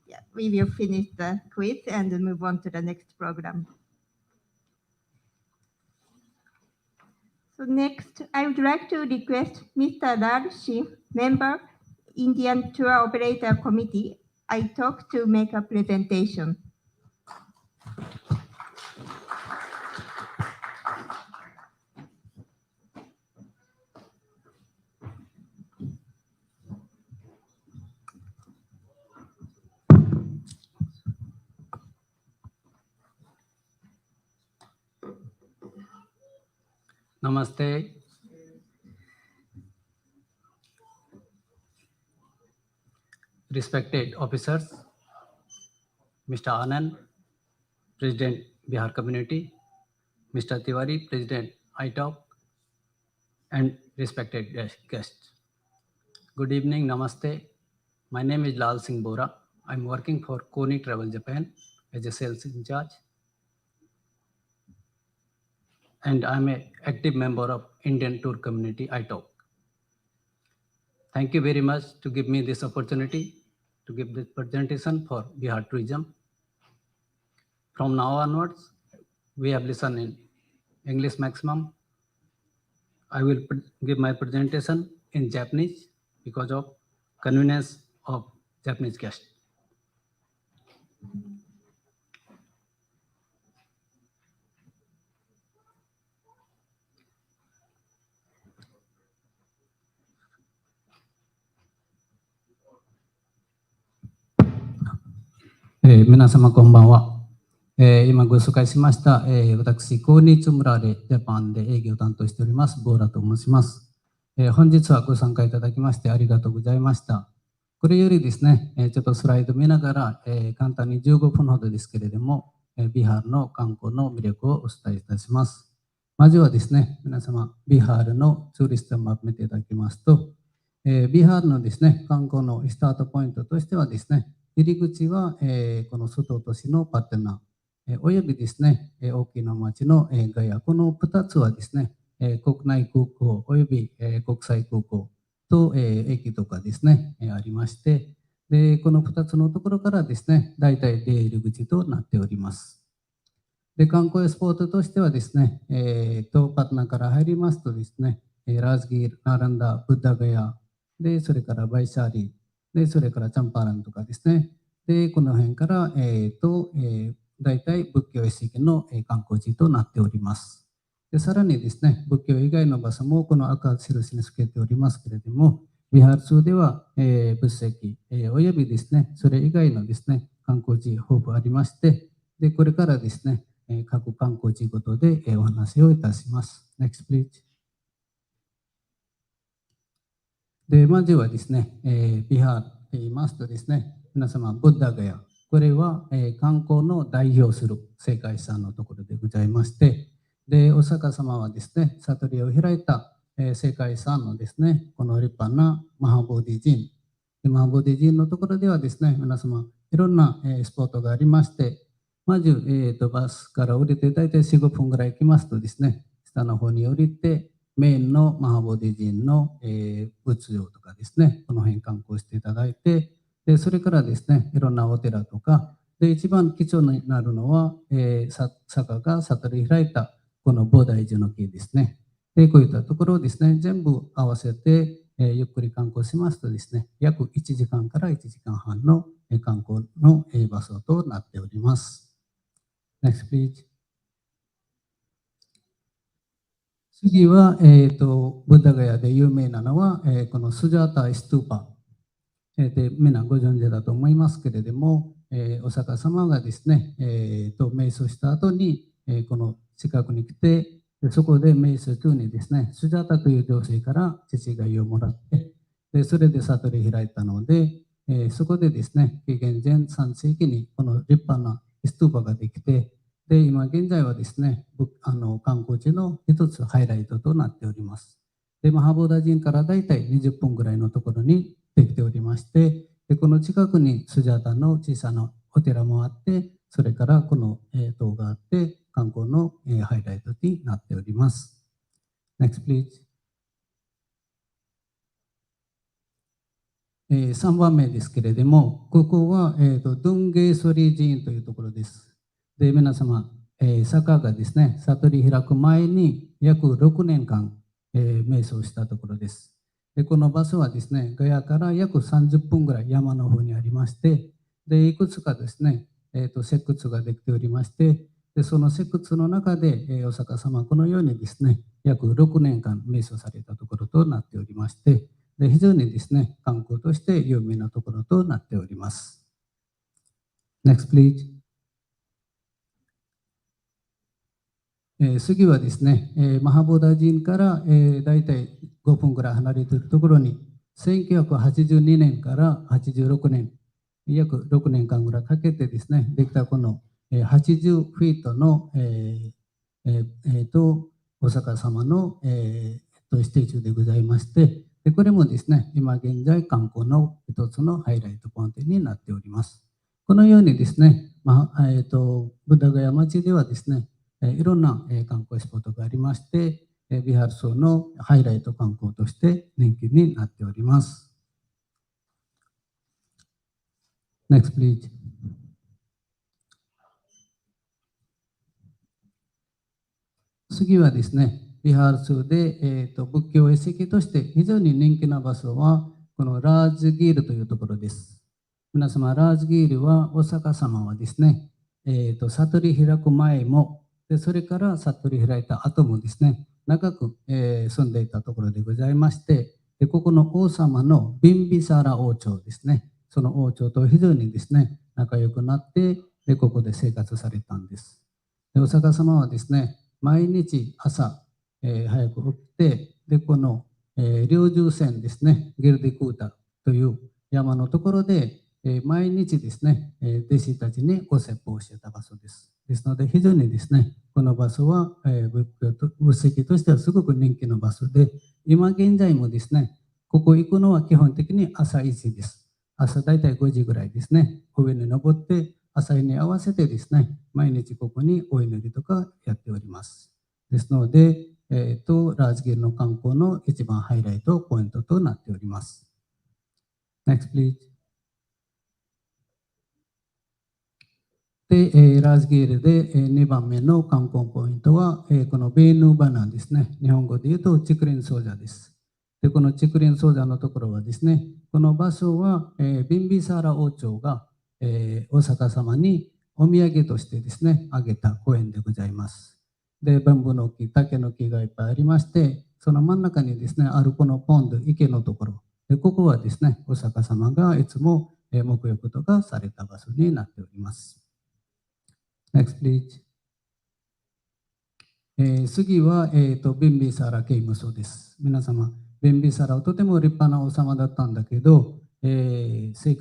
[SPEAKER 1] Yeah, we will finish the quiz and move on to the next program. So next, I would like to request Mr. Lal Singh, member, Indian Tour Operator Committee, ITOC, to make a presentation.
[SPEAKER 13] Namaste. Respected officers, Mr. Anand, President Bihar Community, Mr. Tiwari, President ITOC, and respected guests. Good evening, Namaste. My name is Lal Singh Bora. I'm working for Koni Travel Japan as a sales in charge. And I'm an active member of Indian Tour Community ITOC. Thank you very much to give me this opportunity to give this presentation for Bihar tourism. From now onwards, we have listened in English maximum. I will give my presentation in Japanese because of convenience of Japanese guests. 皆様こんばんは。今ご紹介しました、私、抗日村でジャパンで営業を担当しております、ボーラと申します。本日はご参加いただきましてありがとうございました。これよりですね、ちょっとスライド見ながら、簡単に15分ほどですけれども、ビハールの観光の魅力をお伝えいたします。まずはですね、皆様、ビハールのツーリストマップ見ていただきますと、ビハールのですね、観光のスタートポイントとしてはですね、入り口は、この外都市のパテナ、およびですね、大きな町のガヤ、この2つはですね、国内空港および国際空港と駅とかですね、ありまして、でこの2つのところからですね、大体出入り口となっております。で観光スポットとしてはですね、パトナから入りますとですね、ラーズギール、ナランダ、ブッダガヤ、でそれからバイシャーリー、でそれからチャンパランとかですね、でこの辺から、大体仏教遺跡の観光地となっております。でさらにですね、仏教以外の場所もこの赤印につけておりますけれども、ビハール州では、仏石、およびですね、それ以外のですね、観光地豊富ありまして、でこれからですね、各観光地ごとでお話をいたします。Next, please. でまずはですね、ビハールと言いますとですね、皆様、ブッダガヤ、これは、観光の代表する世界遺産のところでございまして、でお釈迦様はですね、悟りを開いた、世界遺産のですね、この立派なマハボディ寺院、マハボディ寺院のところではですね、皆様、いろんな、スポットがありまして、まず、バスから降りて大体4、5分ぐらい行きますとですね、下の方に降りて、メインのマハボディ寺院の、仏像とかですね、この辺観光していただいて、でそれからですね、いろんなお寺とか、で一番貴重になるのは、坂が悟り開いたこの菩提樹の木ですね。でこういったところをですね、全部合わせて、ゆっくり観光しますとですね、約1時間から1時間半の観光の場所となっております。Next, please. 次は、ブッダガヤで有名なのは、このスジャータ・ストゥーパ。で皆ご存知だと思いますけれども、お釈迦様がですね、瞑想した後に、この近くに来て、でそこで瞑想中にですね、スジャータという女性から父がをもらって、でそれで悟り開いたので、そこでですね、紀元前3世紀にこの立派なストゥーパができて、で今現在はですね、観光地の一つハイライトとなっております。でマハボーダ寺院からだいたい20分ぐらいのところにできておりまして、でこの近くにスジャータの小さなお寺もあって、それからこの塔があって、観光のハイライトになっております。Next, please. 3番目ですけれども、ここは、ドンゲーソリ寺院というところです。で皆様、坂がですね、悟り開く前に約6年間、瞑想したところです。でこの場所はですね、ガヤから約30分ぐらい山の方にありまして、でいくつかですね、石窟ができておりまして、でその石窟の中で、お釈迦様このようにですね、約6年間瞑想されたところとなっておりまして、で非常にですね、観光として有名なところとなっております。Next, please. 次はですね、マハボダ寺院から、だいたい5分ぐらい離れているところに、1982年から86年、約6年間ぐらいかけてですね、できたこの80フィートの、お釈迦様の、ステージでございまして、でこれもですね、今現在観光の一つのハイライトポイントになっております。このようにですね、ブダガヤ町ではですね、いろんな観光スポットがありまして、ビハール州のハイライト観光として人気になっております。Next, please. 次はですね、ビハール州で、仏教遺跡として非常に人気な場所は、このラージギールというところです。皆様、ラージギールはお釈迦様はですね、悟り開く前も、でそれから悟り開いた後もですね、長く、住んでいたところでございまして、でここの王様のビンビサーラ王朝ですね、
[SPEAKER 14] その王朝と非常にですね、仲良くなって、で、ここで生活されたんです。で、お釈迦様はですね、毎日朝、早く起きて、で、この、猟銃船ですね、ゲルディクータという山のところで、毎日ですね、弟子たちにご説法をしていた場所です。ですので、非常にですね、この場所は、仏石としてはすごく人気の場所で、今現在もですね、ここ行くのは基本的に朝1時です。朝だいたい5時ぐらいですね、上に登って、朝日に合わせてですね、毎日ここにお祈りとかやっております。ですので、ラージギルの観光の一番ハイライト、ポイントとなっております。Next, please. で、ラージギルで、2番目の観光ポイントは、このベーヌーバナですね。日本語で言うと、チクリンソージャです。で、このチクリンソージャのところはですね、この場所は、ビンビサーラ王朝が、お釈迦様にお土産としてですね、あげた公園でございます。で、バンブの木、竹の木がいっぱいありまして、その真ん中にですね、あるこのポンド、池のところ。で、ここはですね、お釈迦様がいつも沐浴とかされた場所になっております。Next, please. 次は、ベンビーサラ刑務所です。皆様、ベンビーサラはとても立派な王様だったんだけど、自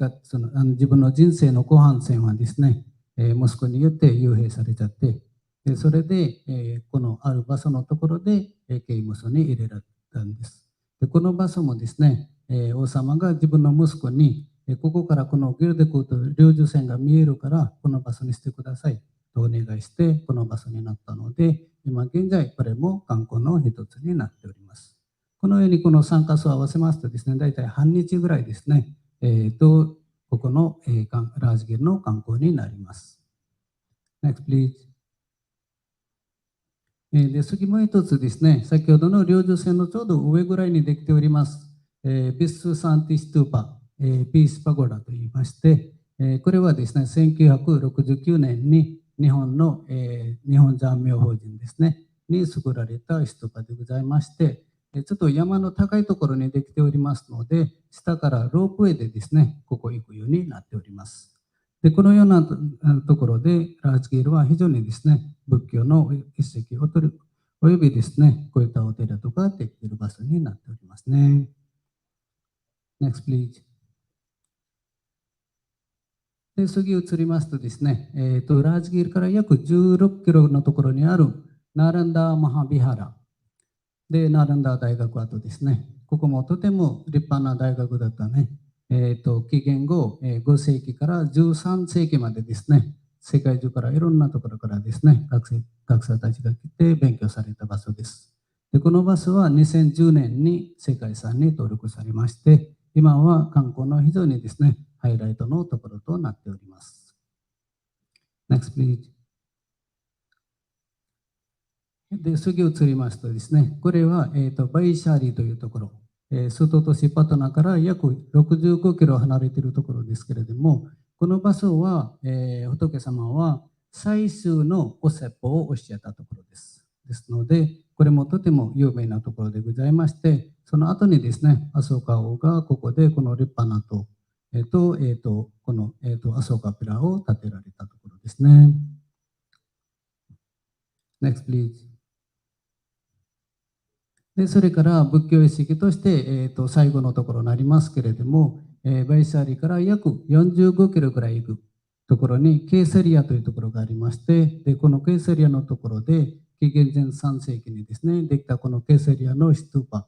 [SPEAKER 14] 分の人生の後半戦はですね、息子によって幽閉されちゃって、それで、このある場所のところで、刑務所に入れられたんです。で、この場所もですね、王様が自分の息子に、ここからこのギルデクーと領事船が見えるから、この場所にしてくださいとお願いして、この場所になったので、今現在、これも観光の一つになっております。このようにこの3カ所を合わせますとですね、大体半日ぐらいですね、ここの、ラージギルの観光になります。Next, please. で、次もう一つですね、先ほどの領事船のちょうど上ぐらいにできております、ビスサンティストゥーパ、ピースパゴラといいまして、これはですね、1969年に日本の、日本残妙法人ですね、に作られたストゥーパでございまして、ちょっと山の高いところにできておりますので、下からロープウェイでですね、ここ行くようになっております。で、このようなところで、ラージギルは非常にですね、仏教の一石を取る、およびですね、こういったお寺とかできている場所になっておりますね。Next, please. で、次移りますとですね、ラージギルから約16キロのところにあるナランダーマハビハラ。で、ナランダー大学跡ですね。ここもとても立派な大学だったね。紀元後、5世紀から13世紀までですね、世界中からいろんなところからですね、学者たちが来て勉強された場所です。で、この場所は2010年に世界遺産に登録されまして、今は観光の非常にですね、ハイライトのところとなっております。Next, please. で、次移りますとですね、これは、バイシャーリというところ、外都市パトナから約65キロ離れているところですけれども、この場所は、仏様は最終のお説法を教えたところです。ですので、これもとても有名なところでございまして、その後にですね、アソーカ王がここでこの立派な塔、この、アソーカピラーを建てられたところですね。Next, please. で、それから仏教意識として、最後のところになりますけれども、バイシャーリから約45キロぐらい行くところにケーサリアというところがありまして、で、このケーサリアのところで、紀元前3世紀にですね、できたこのケーサリアのストゥーパ。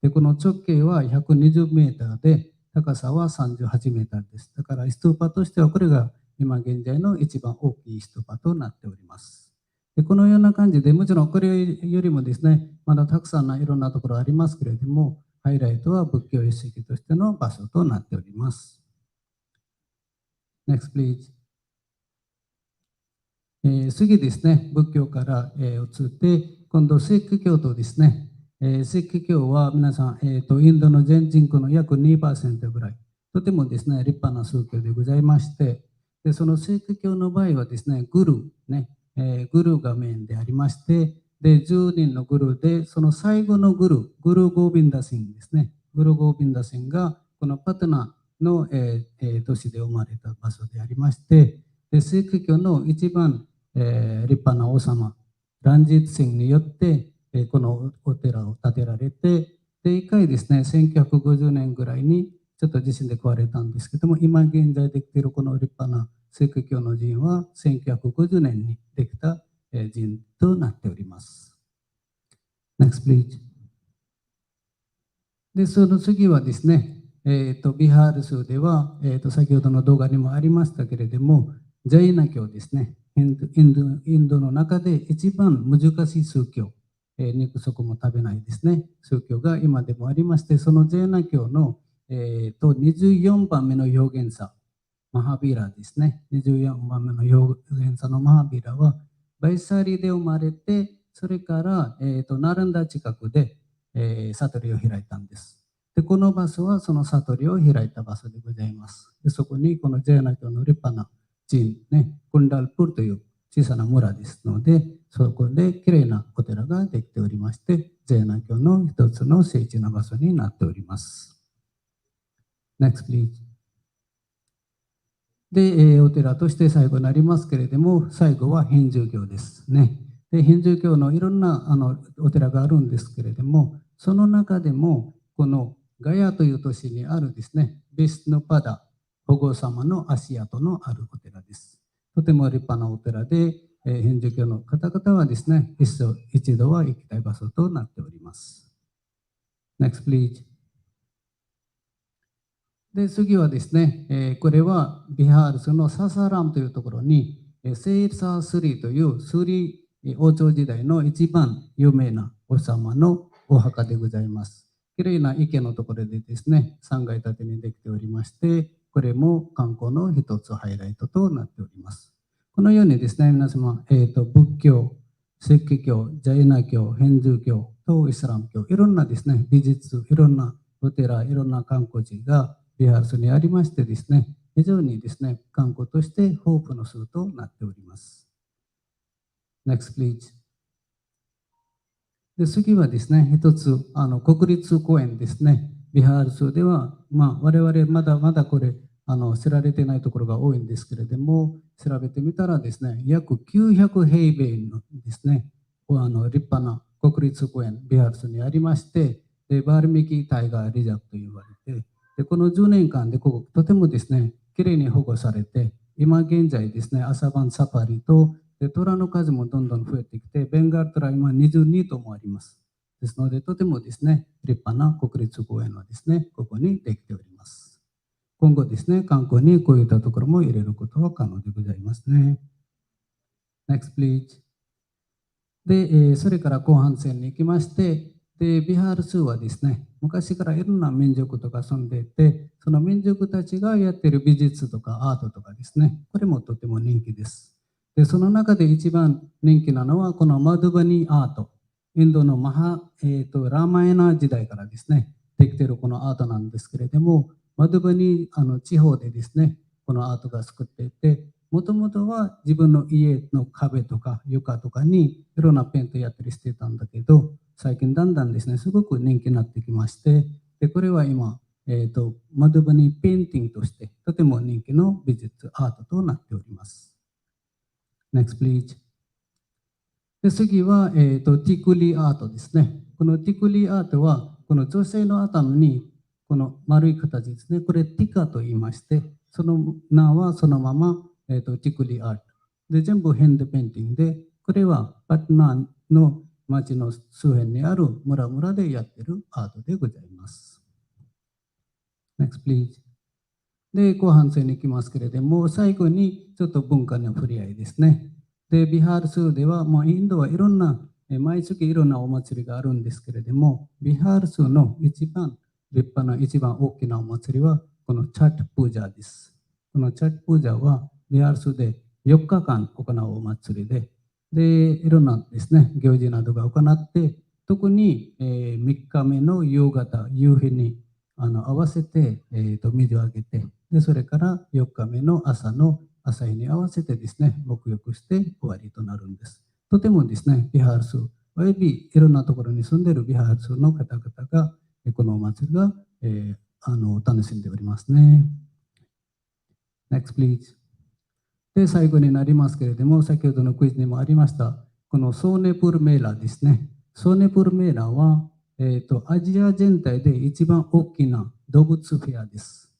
[SPEAKER 14] で、この直径は120メーターで、高さは38メーターです。だから、ストゥーパとしては、これが今現在の一番大きいストゥーパとなっております。で、このような感じで、もちろんこれよりもですね、まだたくさんいろんなところありますけれども、ハイライトは仏教意識としての場所となっております。Next, please. 次ですね、仏教から、移って、今度、シック教徒ですね。シック教は皆さん、インドの全人口の約 2% ぐらい、とてもですね、立派な宗教でございまして、で、そのシック教の場合はですね、グルね、グルがメインでありまして、で、10人のグルで、その最後のグルゴービンダシンですね。グルゴービンダシンが、このパトナの、都市で生まれた場所でありまして、でシーク教の一番、立派な王様、ランジット・シンによって、このお寺を建てられて、で、一回ですね、1950年ぐらいにちょっと地震で壊れたんですけども、今現在できているこの立派なシーク教の寺院は1950年にできた寺院となっております。Next, please. で、その次はですね、ビハール州では、先ほどの動画にもありましたけれども、ジャイナ教ですね、インドの中で一番難しい宗教、肉食も食べないですね、宗教が今でもありまして、そのジャイナ教の、24番目の表現者、マハビーラですね、24番目の表現者のマハビーラは、バイサリで生まれて、それから、ナランダ近くで、悟りを開いたんです。で、この場所はその悟りを開いた場所でございます。で、そこにこのジャイナ教の立派な寺院、ね、クンダルプルという小さな村ですので、そこできれいなお寺ができておりまして、ジャイナ教の一つの聖地な場所になっております。Next, please. で、お寺として最後になりますけれども、最後はヒンドゥー教ですね。で、ヒンドゥー教のいろんなお寺があるんですけれども、その中でも、このガヤという都市にあるですね、ビスヌパダ、保護様の足跡のあるお寺です。とても立派なお寺で、ヒンドゥー教の方々はですね、一度は行きたい場所となっております。Next, please. で、次はですね、これはビハール州のササラムというところに、セイサースリーというスリ王朝時代の一番有名な王様のお墓でございます。きれいな池のところでですね、3階建てにできておりまして、これも観光の一つハイライトとなっております。このようにですね、皆様、仏教、シック教、ジャイナ教、ヒンドゥー教とイスラム教、いろんなですね、美術、いろんなお寺、いろんな観光地がビハール州にありましてですね、非常にですね、観光として豊富な州となっております。Next, please. で、次はですね、一つ、国立公園ですね。ビハール州では、我々まだまだこれ、知られていないところが多いんですけれども、調べてみたらですね、約900平米のですね、立派な国立公園、ビハール州にありまして、でバールミキタイガーリザーブと言われて、でこの10年間でとてもですね、きれいに保護されて、今現在ですね、朝晩サファリと、で虎の数もどんどん増えてきて、ベンガルトラ今22頭もあります。ですので、とてもですね、立派な国立公園はですね、ここにできております。今後ですね、観光にこういったところも入れることは可能でございますね。Next, please. で、それから後半戦に行きまして、で、ビハール州はですね、昔からいろんな民族とか住んでいて、その民族たちがやっている美術とかアートとかですね、これもとても人気です。で、その中で一番人気なのは、このマドゥバニアート。インドのラーマヤナ時代からですね、できているこのアートなんですけれども、マドゥバニ地方でですね、このアートが作っていて、もともとは自分の家の壁とか床とかにいろんなペントやったりしてたんだけど、最近だんだんですね、すごく人気になってきまして、でこれは今、マドゥバニペインティングとしてとても人気の美術アートとなっております。Next, please. で次は、ティクリアートですね。このティクリアートは、この女性の頭にこの丸い形ですね。これティカと言いまして、その名はそのまま、ティクリアート。で、全部ヘンドペインティングで、これはパトナーの町の周辺にある村々でやっているアートでございます。Next, please. で、後半戦に行きますけれども、最後にちょっと文化の触れ合いですね。で、ビハール州では、インドはいろんな、毎月いろんなお祭りがあるんですけれども、ビハール州の一番立派な一番大きなお祭りは、このチャットプージャーです。このチャットプージャーは、ビハール州で4日間行うお祭りで、いろんなですね、行事などが行って、特に、3日目の夕方、夕日に合わせて、水をあげて、でそれから4日目の朝の朝日に合わせてですね、沐浴して終わりとなるんです。とてもですね、ビハール州、およびいろんなところに住んでいるビハール州の方々が、このお祭りが、楽しんでおりますね。Next, please. で、最後になりますけれども、先ほどのクイズにもありました、このソーネプールメーラーですね。ソーネプールメーラーは、アジア全体で一番大きな動物フェアです。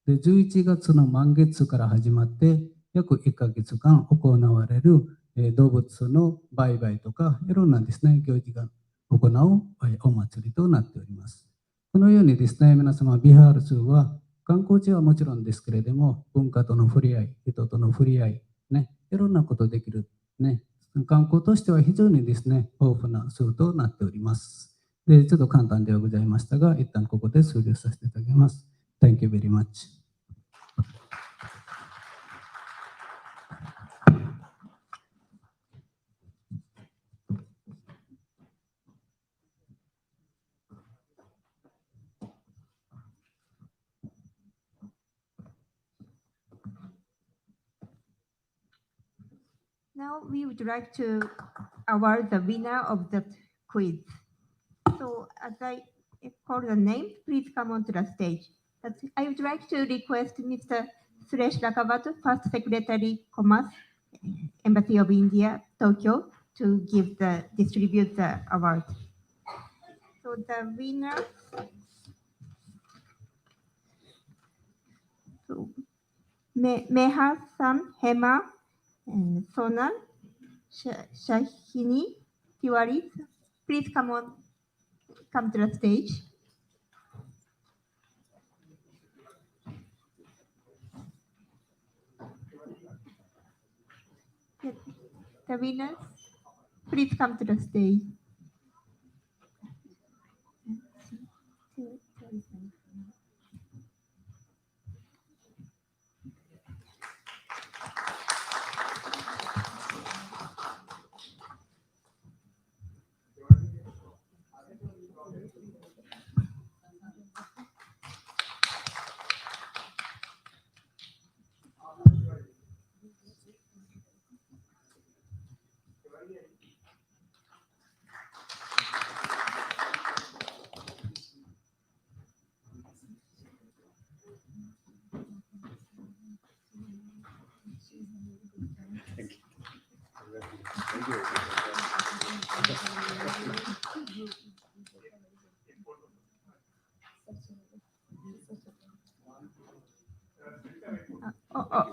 [SPEAKER 14] で、11月の満月から始まって、約1ヶ月間行われる、動物の売買とか、いろんなですね、行事が行う、お祭りとなっております。このようにですね、皆様、ビハール州は観光地はもちろんですけれども、文化との触れ合い、人との触れ合い、ね、いろんなことできる、ね、観光としては非常にですね、豊富な州となっております。で、ちょっと簡単ではございましたが、一旦ここで終了させていただきます。Thank you very much.
[SPEAKER 1] Now we would like to award the winner of the quiz. So as I call the name, please come onto the stage. I would like to request Mr. Suresh Rakavat, First Secretary, Commerce, Embassy of India, Tokyo, to distribute the award. So the winner, so Meha Sam, Hema, and Sonal, Shahini, Tiwari, please come to the stage. The winners, please come to the stage.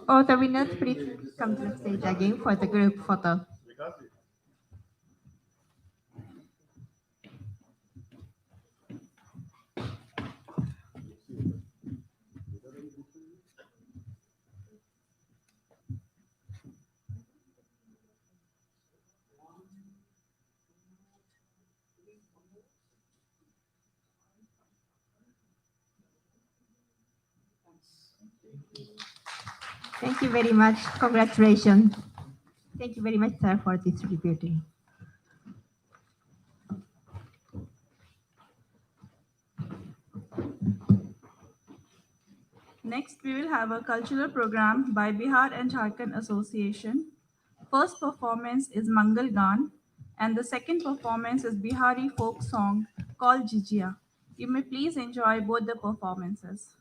[SPEAKER 1] All the winners, please come to the stage again for the group photo. Thank you very much. Congratulations. Thank you very much, sir, for distributing.
[SPEAKER 10] Next, we will have a cultural program by Bihar and Jharkhand Association. First performance is Mangal Gan, and the second performance is Bihari folk song called Jijia. You may please enjoy both the performances.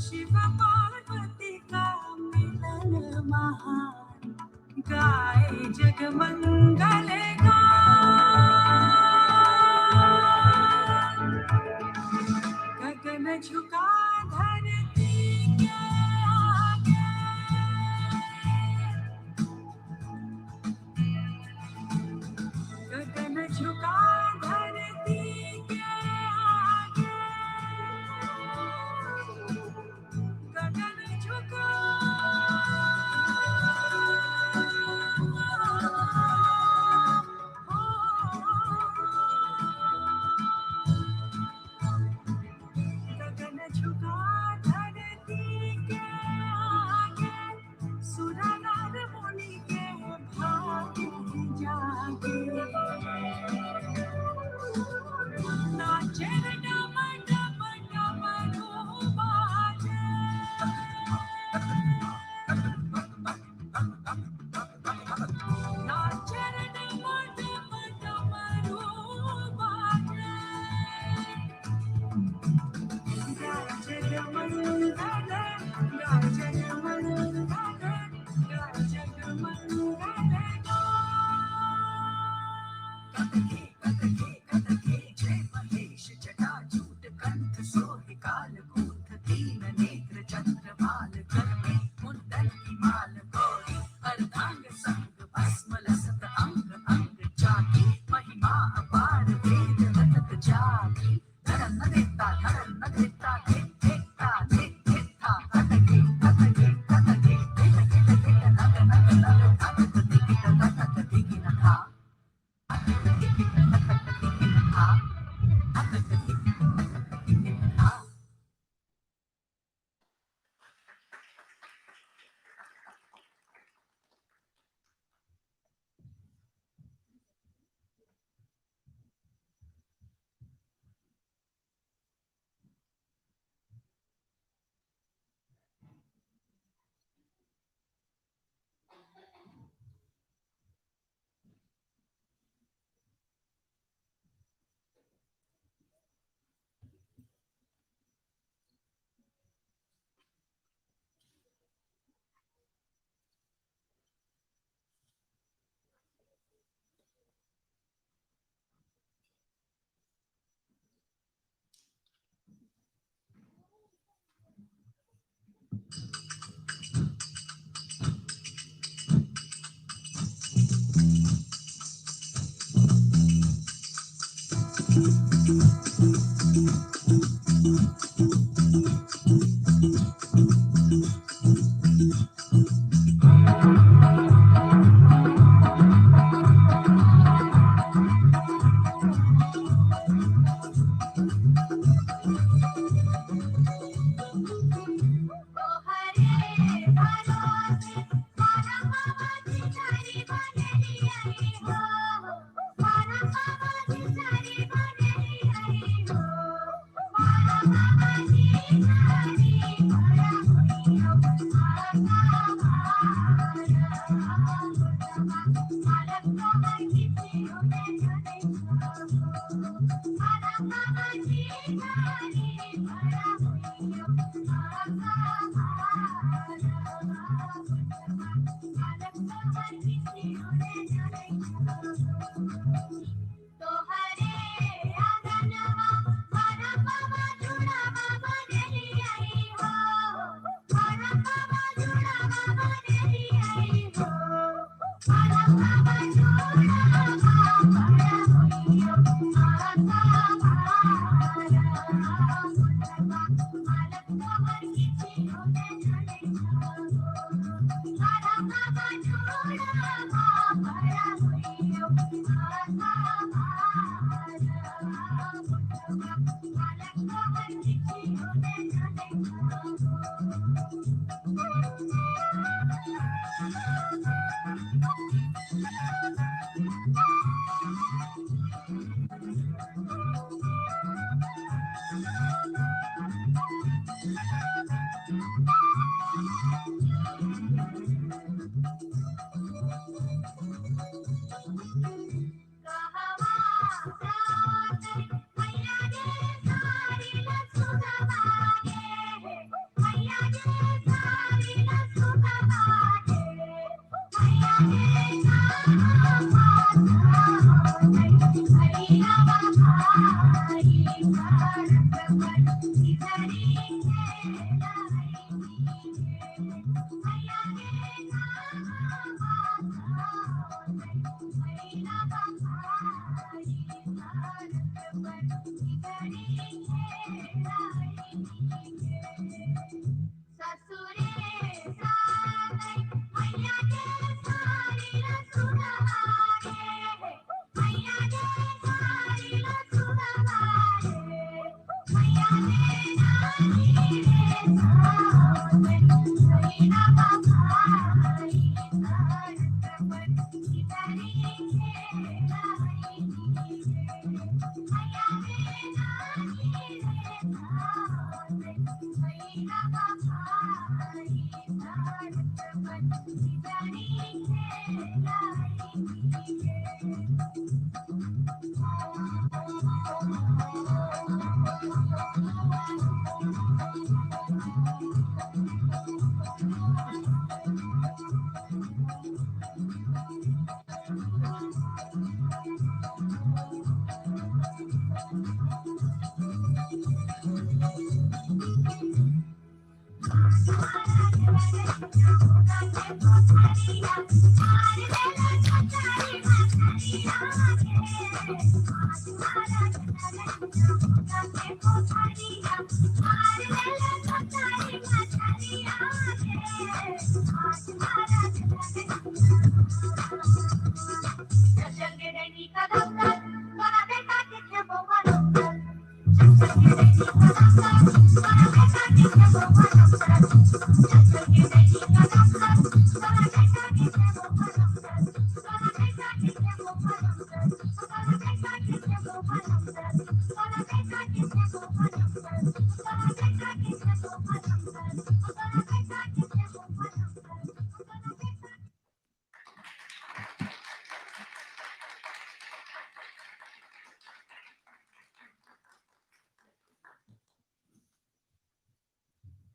[SPEAKER 15] Shiv Parvati का मिलन महान गाए जग मंगल गगन झुका धरती के आगे गगन झुका धरती के आगे गगन झुका गगन झुका धरती के आगे सुरा नार मुनि के भाग जागे नाचे डम डम डमरू बाजे नाचे डम डम डमरू बाजे महिमा अपार वेद रटत जागी धरन देता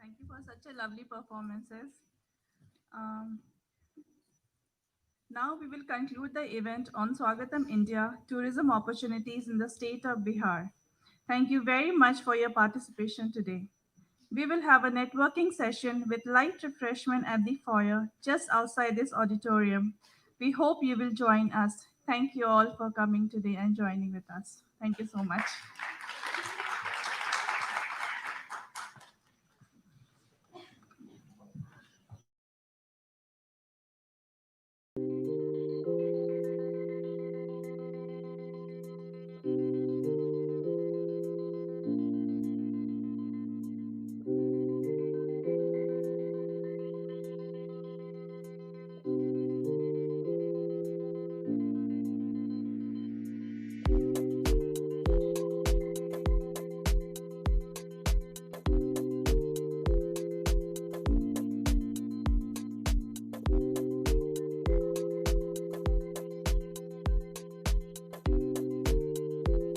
[SPEAKER 10] Thank you for such a lovely performances. Um, Now we will conclude the event on Swagatam India, tourism opportunities in the state of Bihar. Thank you very much for your participation today. We will have a networking session with light refreshment at the foyer just outside this auditorium. We hope you will join us. Thank you all for coming today and joining with us. Thank you so much.